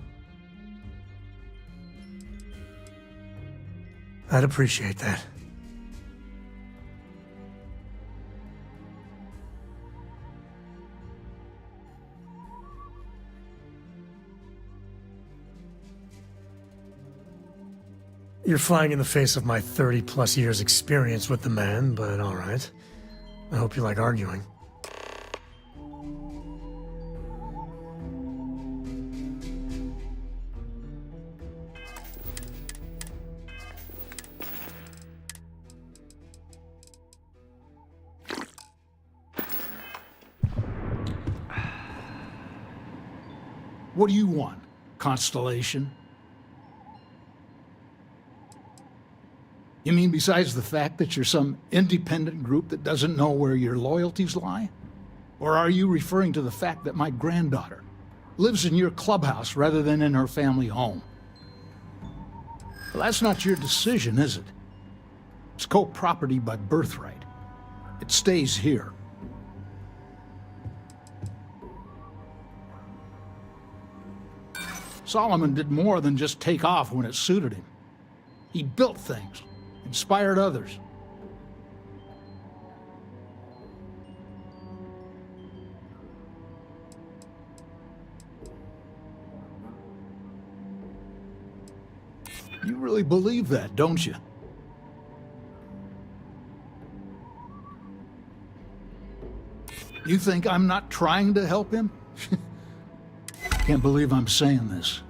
I'd appreciate that. You're flying in the face of my 30-plus years experience with the man, but all right. I hope you like arguing. What do you want, Constellation? You mean besides the fact that you're some independent group that doesn't know where your loyalties lie? Or are you referring to the fact that my granddaughter lives in your clubhouse rather than in her family home? Well, that's not your decision, is it? It's co-property by birthright. It stays here. Solomon did more than just take off when it suited him. He built things, inspired others. You really believe that, don't you? You think I'm not trying to help him? Can't believe I'm saying this.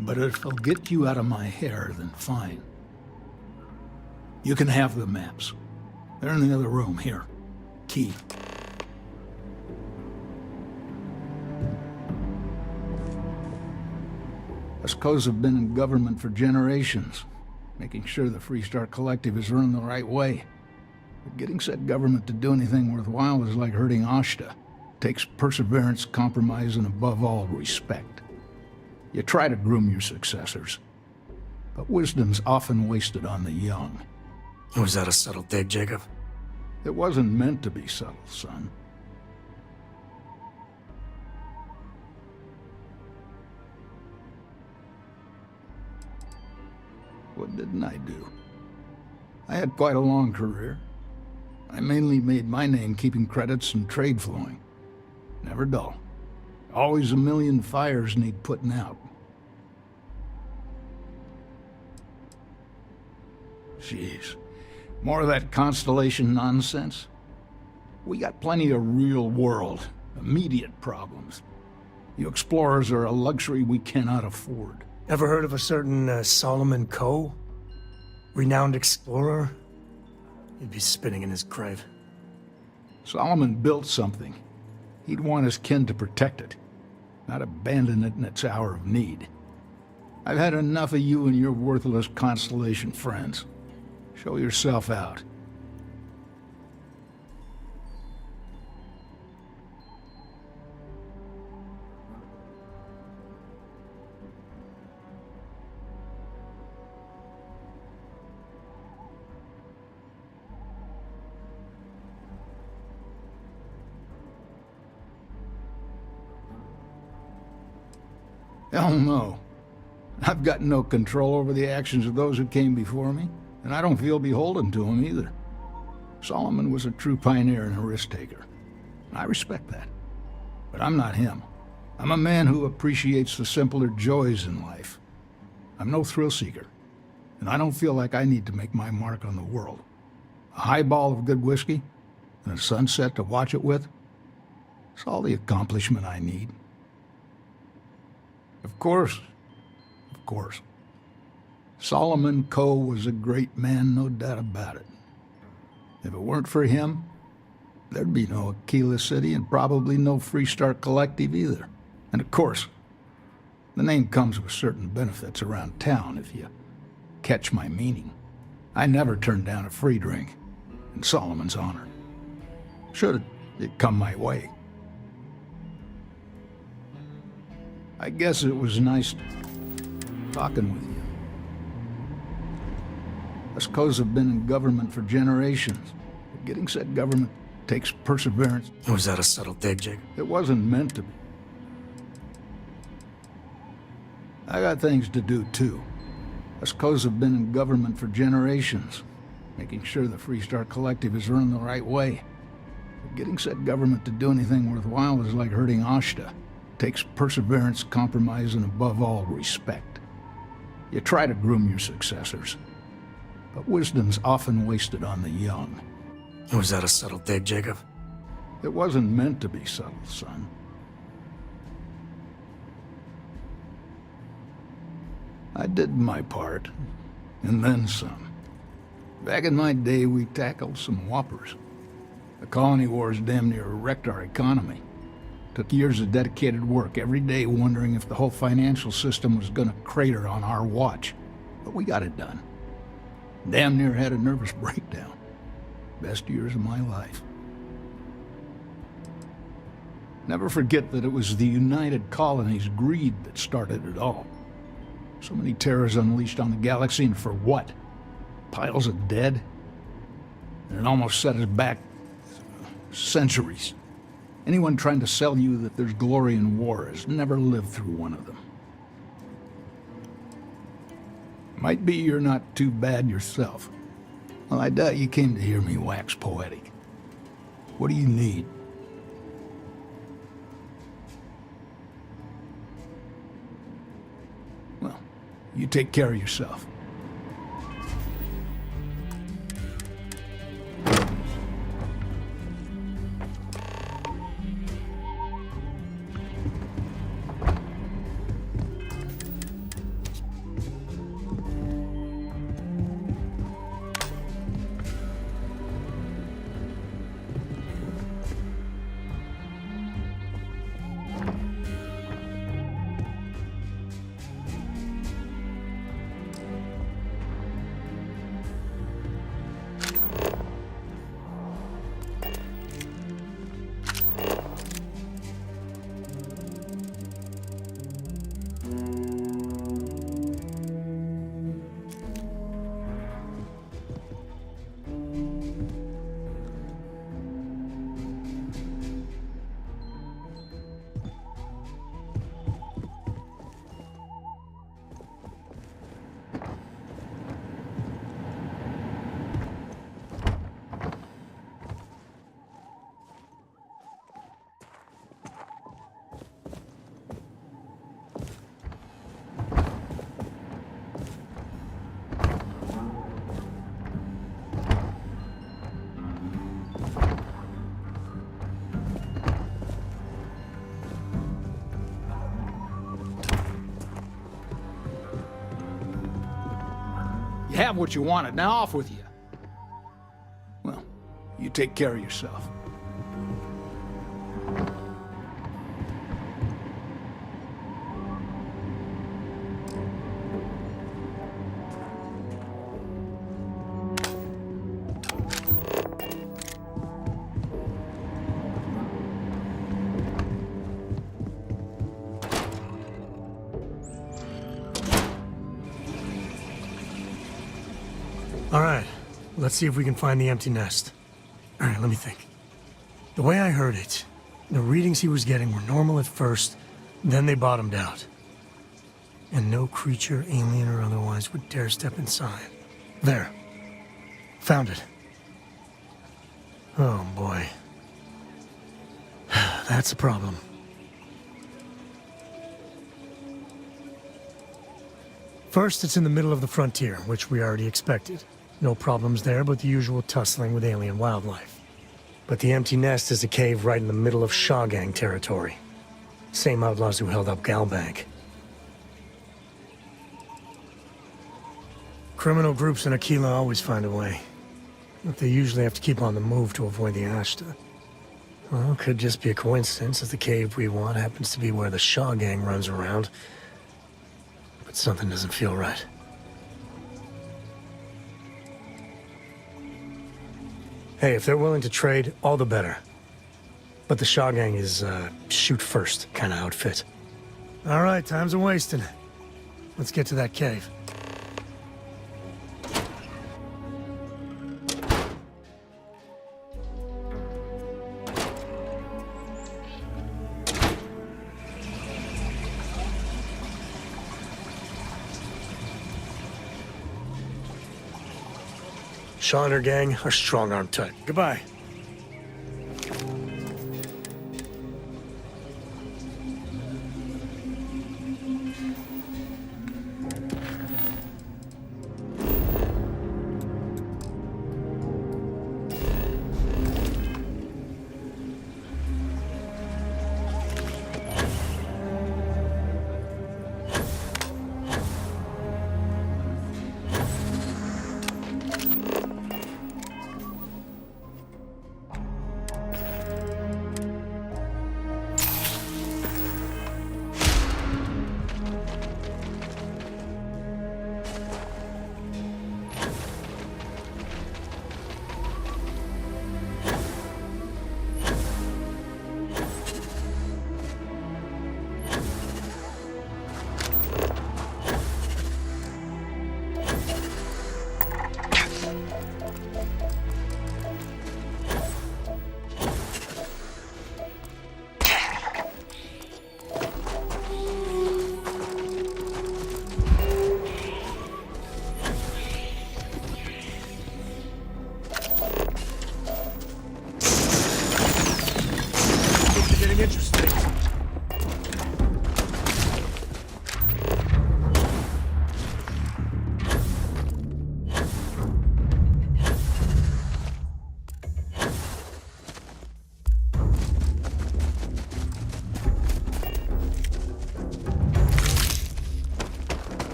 But if it'll get you out of my hair, then fine. You can have the maps. They're in the other room, here. Key. Us co's have been in government for generations, making sure the Freestar Collective is run the right way. But getting said government to do anything worthwhile is like herding Ashta. Takes perseverance, compromise, and above all, respect. You try to groom your successors, but wisdom's often wasted on the young. Was that a subtle dig, Jacob? It wasn't meant to be subtle, son. What didn't I do? I had quite a long career. I mainly made my name keeping credits and trade flowing. Never dull. Always a million fires need putting out. Jeez. More of that constellation nonsense? We got plenty of real-world, immediate problems. You explorers are a luxury we cannot afford. Ever heard of a certain Solomon Coe? Renowned explorer? He'd be spinning in his grave. Solomon built something. He'd want his kin to protect it, not abandon it in its hour of need. I've had enough of you and your worthless constellation friends. Show yourself out. Hell no. I've got no control over the actions of those who came before me, and I don't feel beholden to them either. Solomon was a true pioneer and a risk-taker. I respect that. But I'm not him. I'm a man who appreciates the simpler joys in life. I'm no thrill-seeker, and I don't feel like I need to make my mark on the world. A highball of good whiskey, and a sunset to watch it with, it's all the accomplishment I need. Of course. Solomon Coe was a great man, no doubt about it. If it weren't for him, there'd be no Aquila City and probably no Freestar Collective either. And of course, the name comes with certain benefits around town, if you catch my meaning. I never turned down a free drink, in Solomon's honor. Should it come my way. I guess it was nice talking with you. Us co's have been in government for generations. But getting said government takes perseverance. Was that a subtle dig, Jake? It wasn't meant to be. I got things to do, too. Us co's have been in government for generations, making sure the Freestar Collective is run the right way. But getting said government to do anything worthwhile is like herding Ashta. Takes perseverance, compromise, and above all, respect. You try to groom your successors, but wisdom's often wasted on the young. Was that a subtle dig, Jacob? It wasn't meant to be subtle, son. I did my part, and then some. Back in my day, we tackled some whoppers. The colony wars damn near wrecked our economy. Took years of dedicated work, every day wondering if the whole financial system was gonna crater on our watch. But we got it done. Damn near had a nervous breakdown. Best years of my life. Never forget that it was the United Colonies' greed that started it all. So many terrors unleashed on the galaxy, and for what? Piles of dead? And it almost set us back centuries. Anyone trying to sell you that there's glory in war has never lived through one of them. Might be you're not too bad yourself. Well, I doubt you came to hear me wax poetic. What do you need? Well, You take care of yourself. You have what you wanted, now off with you. Well, you take care of yourself. All right, let's see if we can find the empty nest. All right, let me think. The way I heard it, the readings he was getting were normal at first, then they bottomed out. And no creature, alien or otherwise, would dare step inside. There. Found it. Oh, boy. That's a problem. First, it's in the middle of the frontier, which we already expected. No problems there, but the usual tussling with alien wildlife. But the empty nest is a cave right in the middle of Shaw Gang territory. Same outlaws who held up Galbank. Criminal groups in Aquila always find a way. But they usually have to keep on the move to avoid the Ashta. Well, could just be a coincidence that the cave we want happens to be where the Shaw Gang runs around. But something doesn't feel right. Hey, if they're willing to trade, all the better. But the Shaw Gang is, shoot first kind of outfit. All right, time's a-wasting. Let's get to that cave. Shaw and her gang are strong-arm type. Goodbye.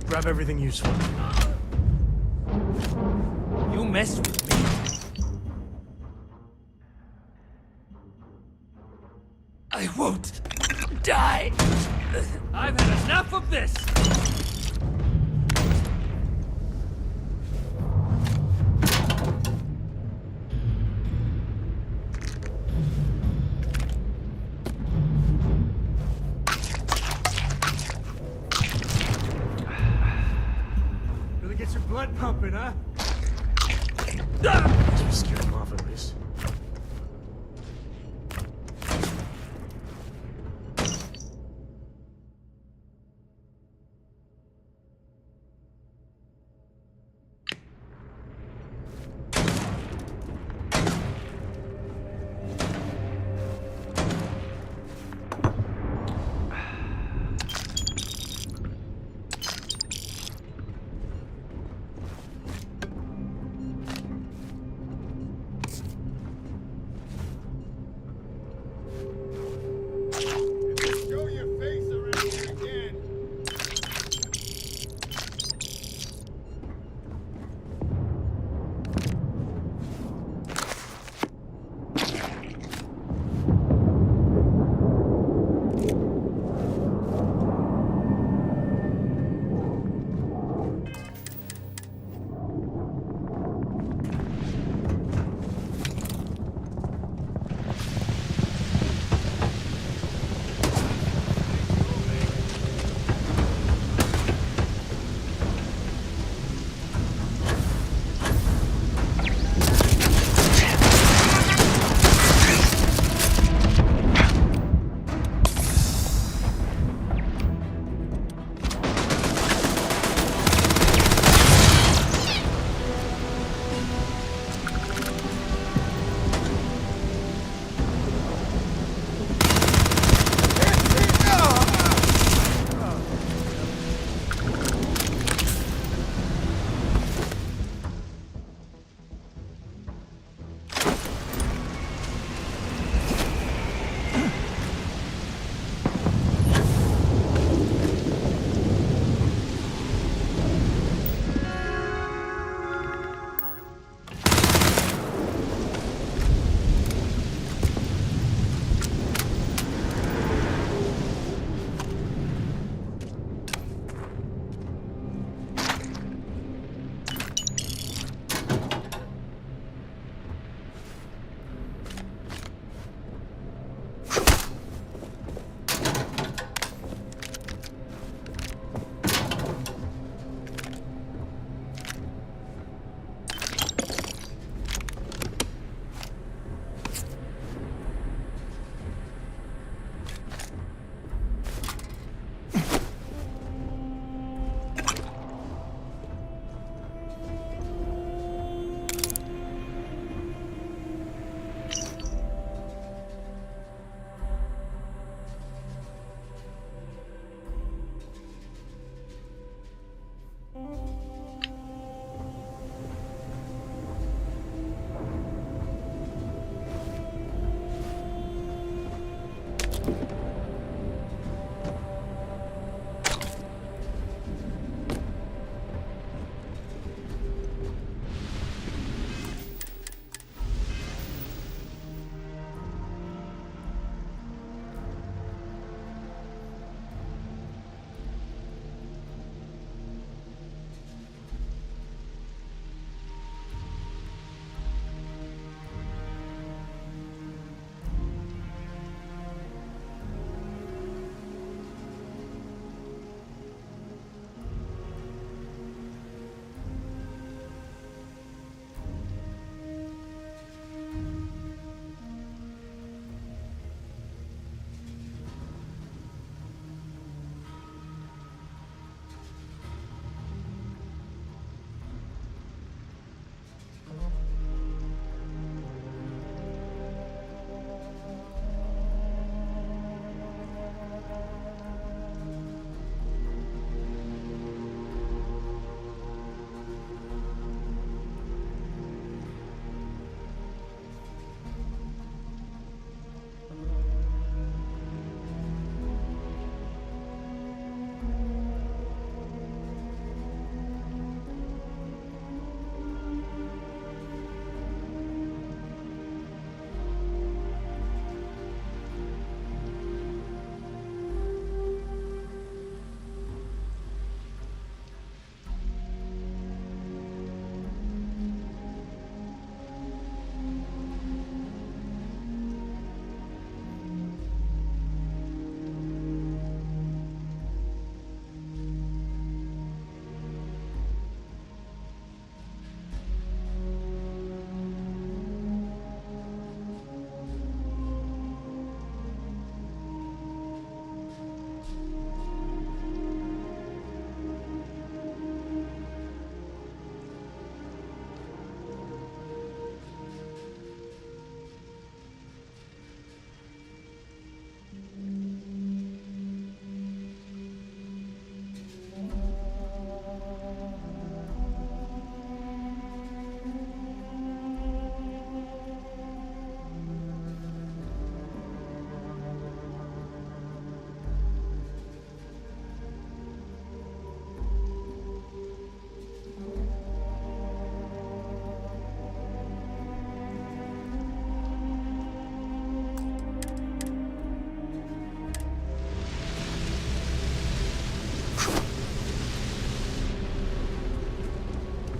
Grab everything useful. You mess with me, I won't die. I've had enough of this. Really gets your blood pumping, huh? Just scare him off at least.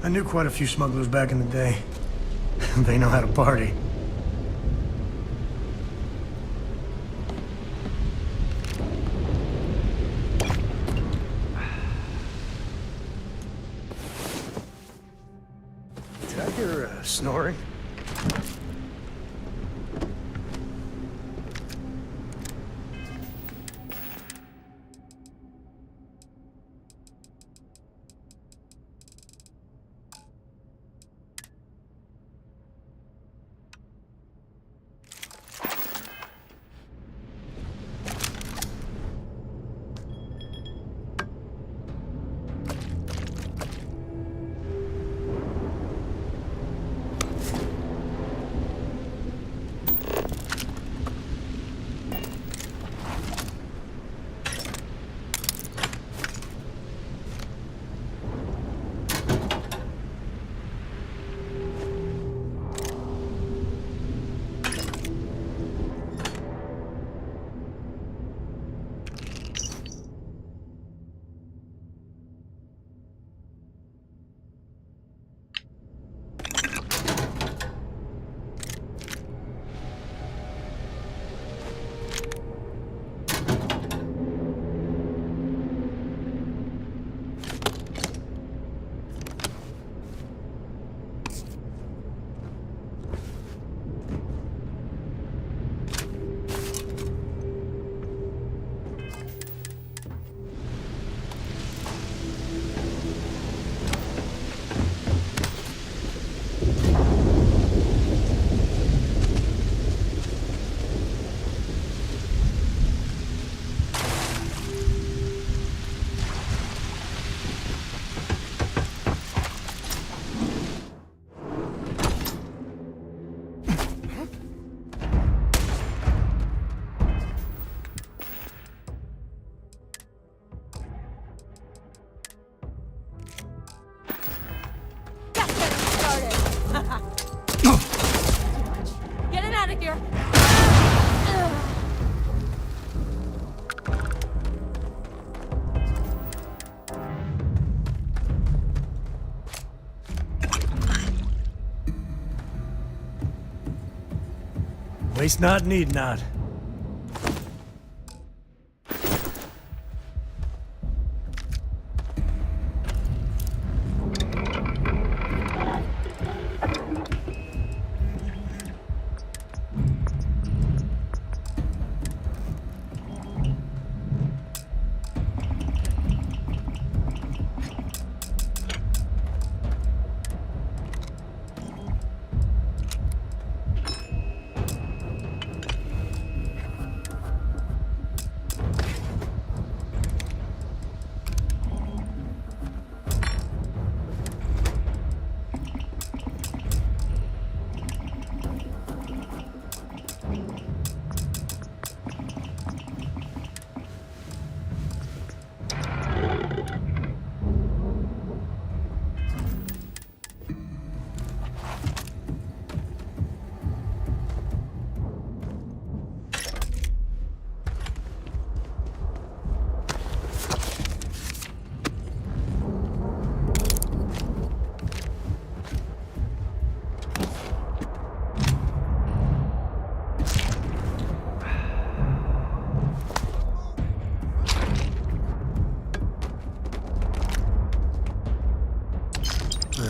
I knew quite a few smugglers back in the day. They know how to party. Did I hear snoring? Getting out of here. Waste not, need not.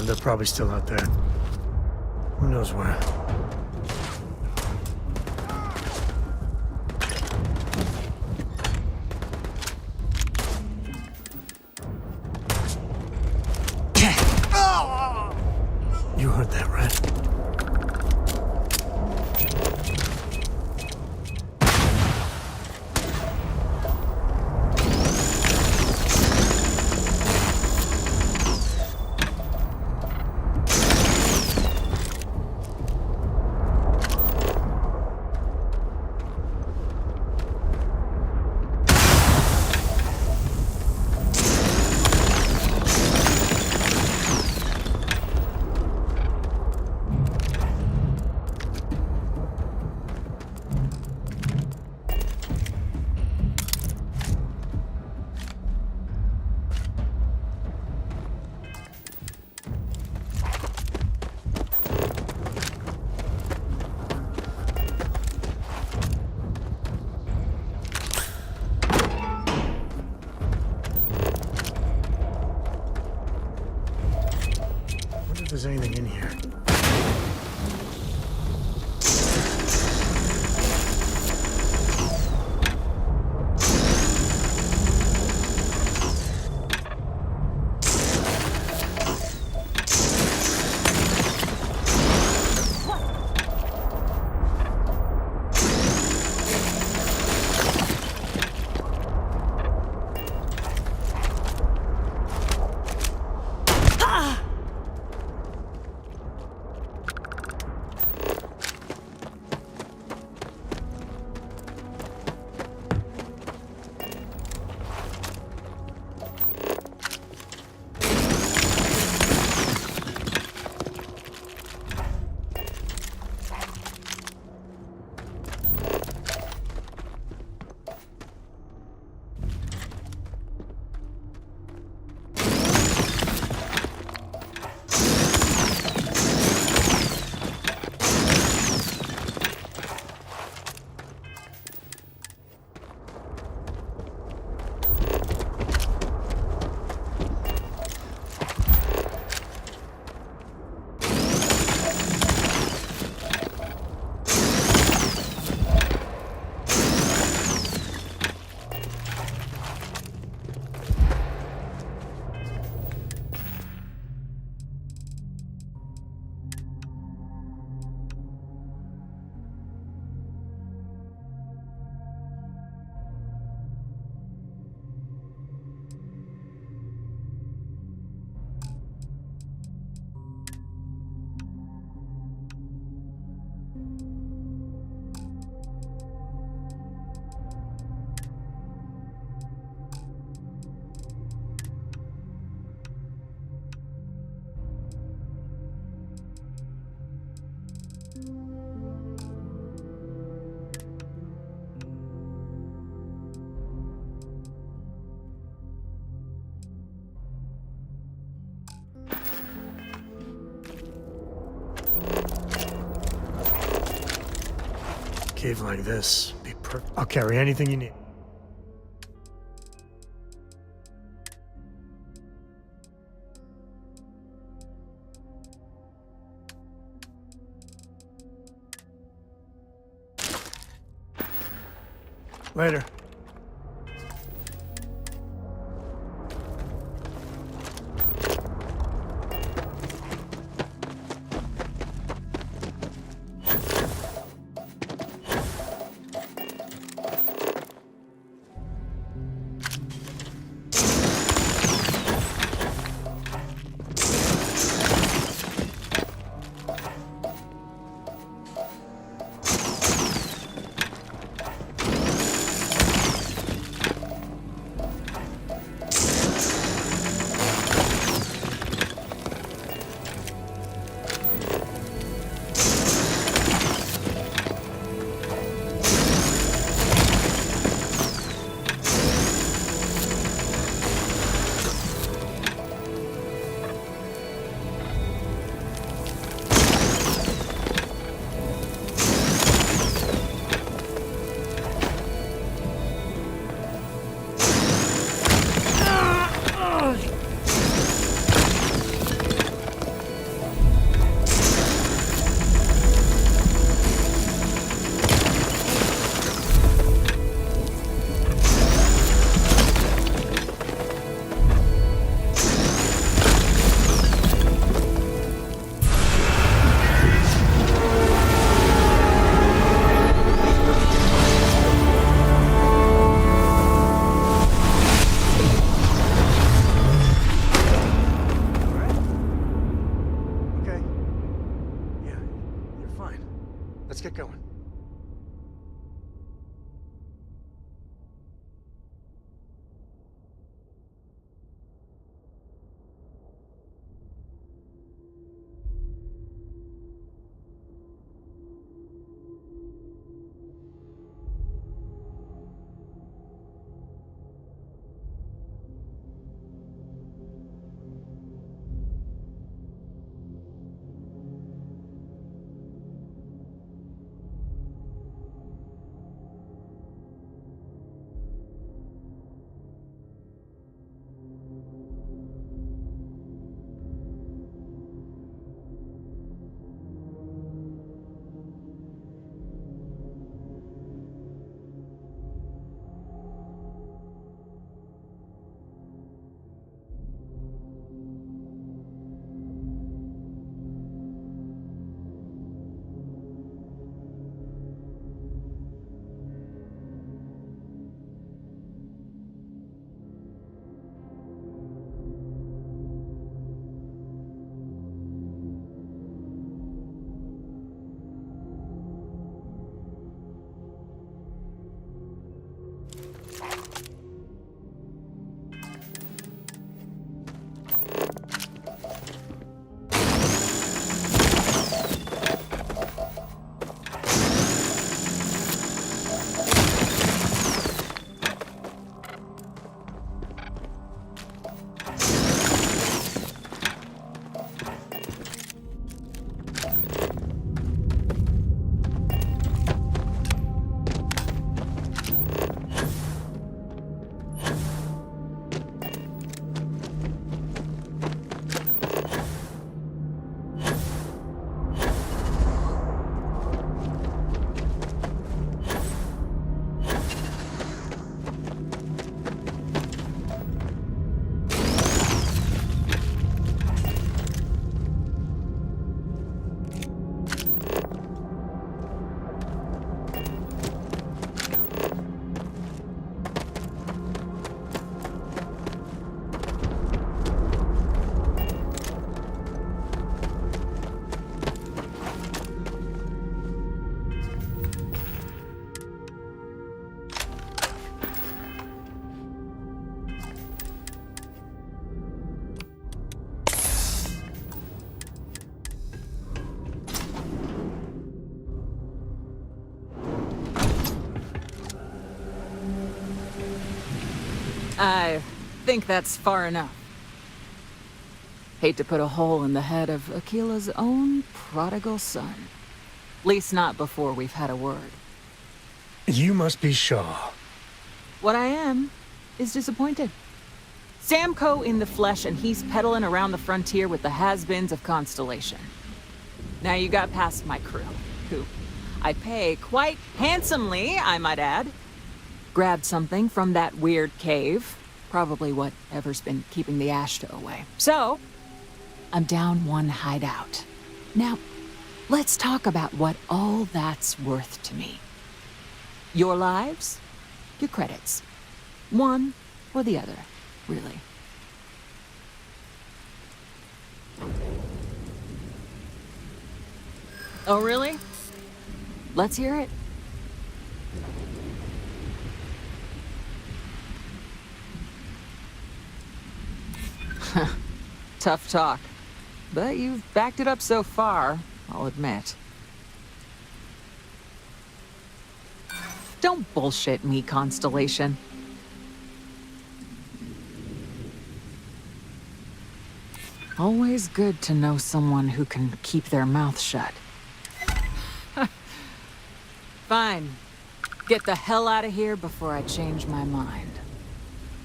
They're probably still out there. Who knows where? You heard that, right? there's anything in here. Cave like this, be perfect. I'll carry anything you need. Later. Let's get going. I think that's far enough. Hate to put a hole in the head of Aquila's own prodigal son. At least not before we've had a word. You must be Shaw. What I am is disappointed. Samco in the flesh, and he's peddling around the frontier with the has-beens of Constellation. Now you got past my crew, who I pay quite handsomely, I might add. Grabbed something from that weird cave. Probably whatever's been keeping the Ashta away. So, I'm down one hideout. Now, let's talk about what all that's worth to me. Your lives, your credits. One or the other, really. Oh, really? Let's hear it. Tough talk. But you've backed it up so far, I'll admit. Don't bullshit me, Constellation. Always good to know someone who can keep their mouth shut. Fine. Get the hell out of here before I change my mind.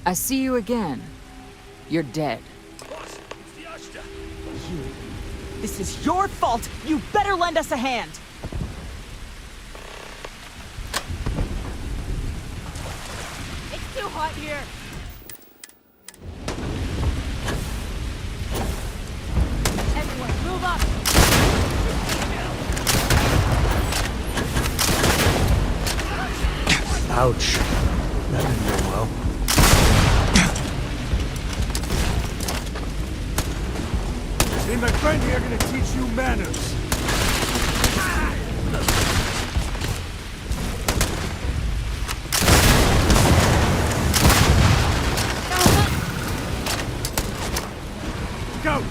I see you again. You're dead. This is your fault! You better lend us a hand! It's too hot here. Everyone, move up! Ouch. That didn't go well. Me and my friend here are gonna teach you manners. Go!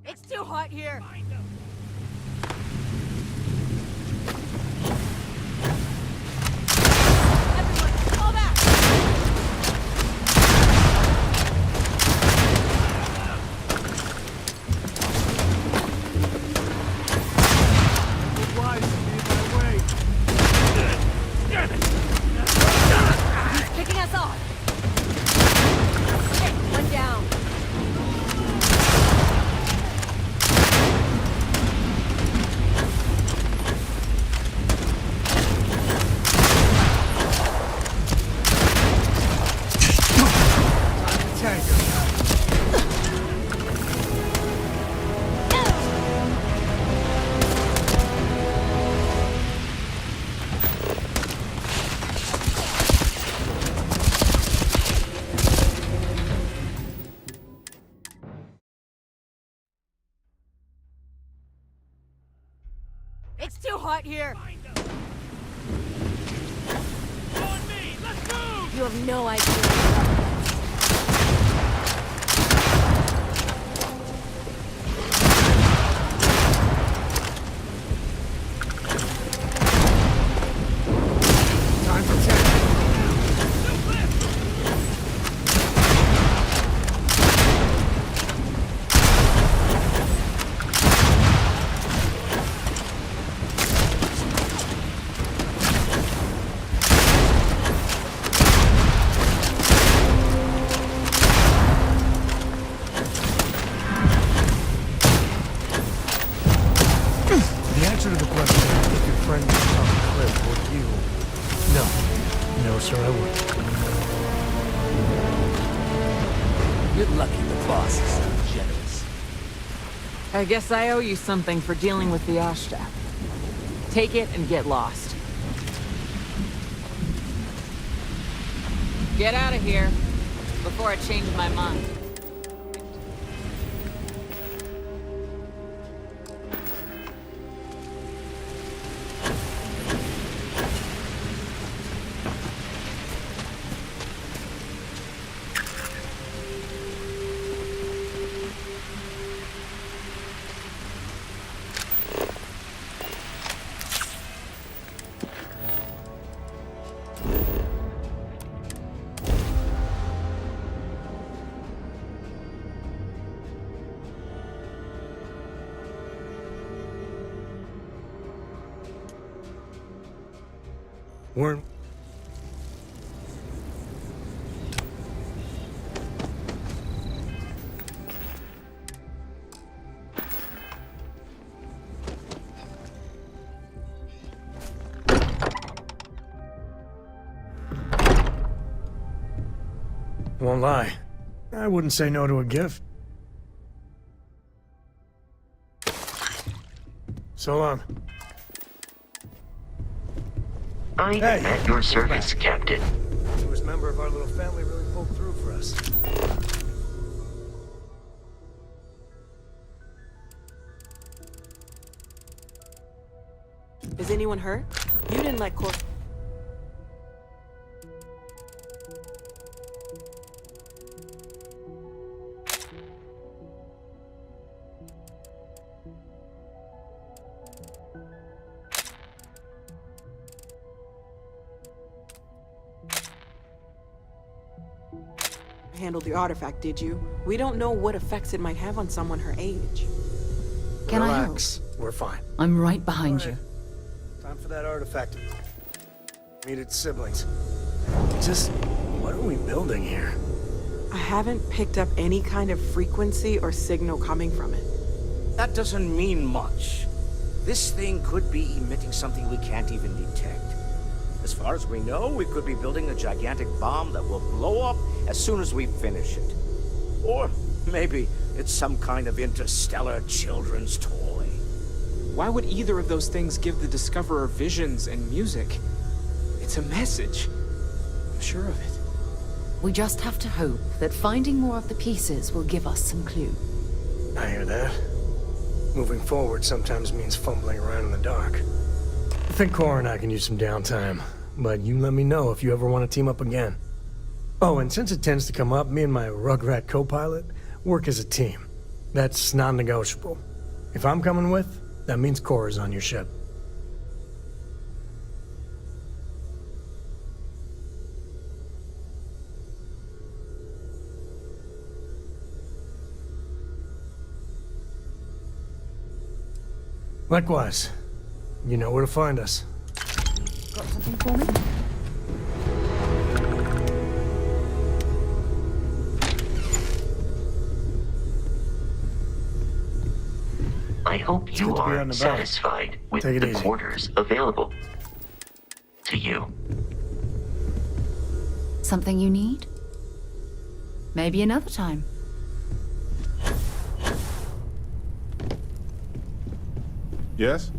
It's too hot here. Everyone, fall back! Why is me in my way? He's picking us off. Okay, one down. It's too hot here. You have no idea. Time for 10. Lucky the boss is so generous. I guess I owe you something for dealing with the Ashta. Take it and get lost. Get out of here before I change my mind. Weren't... Won't lie. I wouldn't say no to a gift. So long. I'm at your service, Captain. The newest member of our little family really pulled through for us. Is anyone hurt? You didn't let Cor... handled the artifact, did you? We don't know what effects it might have on someone her age. Can I help? Relax. We're fine. I'm right behind you. Time for that artifact. Meet its siblings. Just, what are we building here? I haven't picked up any kind of frequency or signal coming from it. That doesn't mean much. This thing could be emitting something we can't even detect. As far as we know, we could be building a gigantic bomb that will blow up as soon as we finish it. Or maybe it's some kind of interstellar children's toy. Why would either of those things give the Discoverer visions and music? It's a message. I'm sure of it. We just have to hope that finding more of the pieces will give us some clue. I hear that. Moving forward sometimes means fumbling around in the dark. I think Cora and I can use some downtime, but you let me know if you ever want to team up again. Oh, and since it tends to come up, me and my Rugrat co-pilot work as a team. That's non-negotiable. If I'm coming with, that means Cora's on your ship. Likewise. You know where to find us. Got something for me? I hope you are satisfied with the quarters available to you. Something you need? Maybe another time. Yes?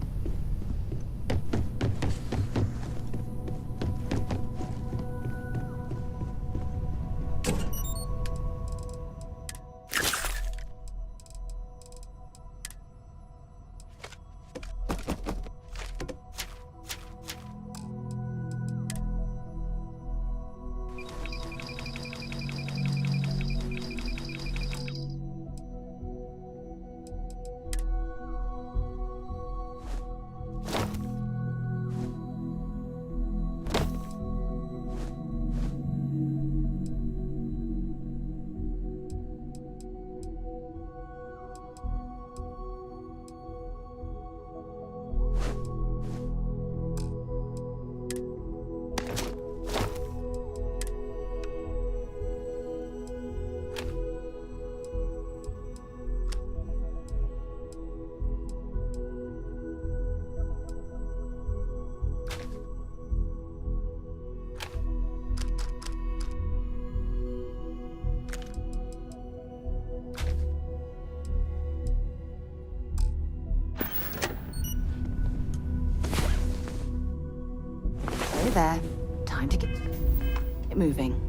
There. Time to get moving.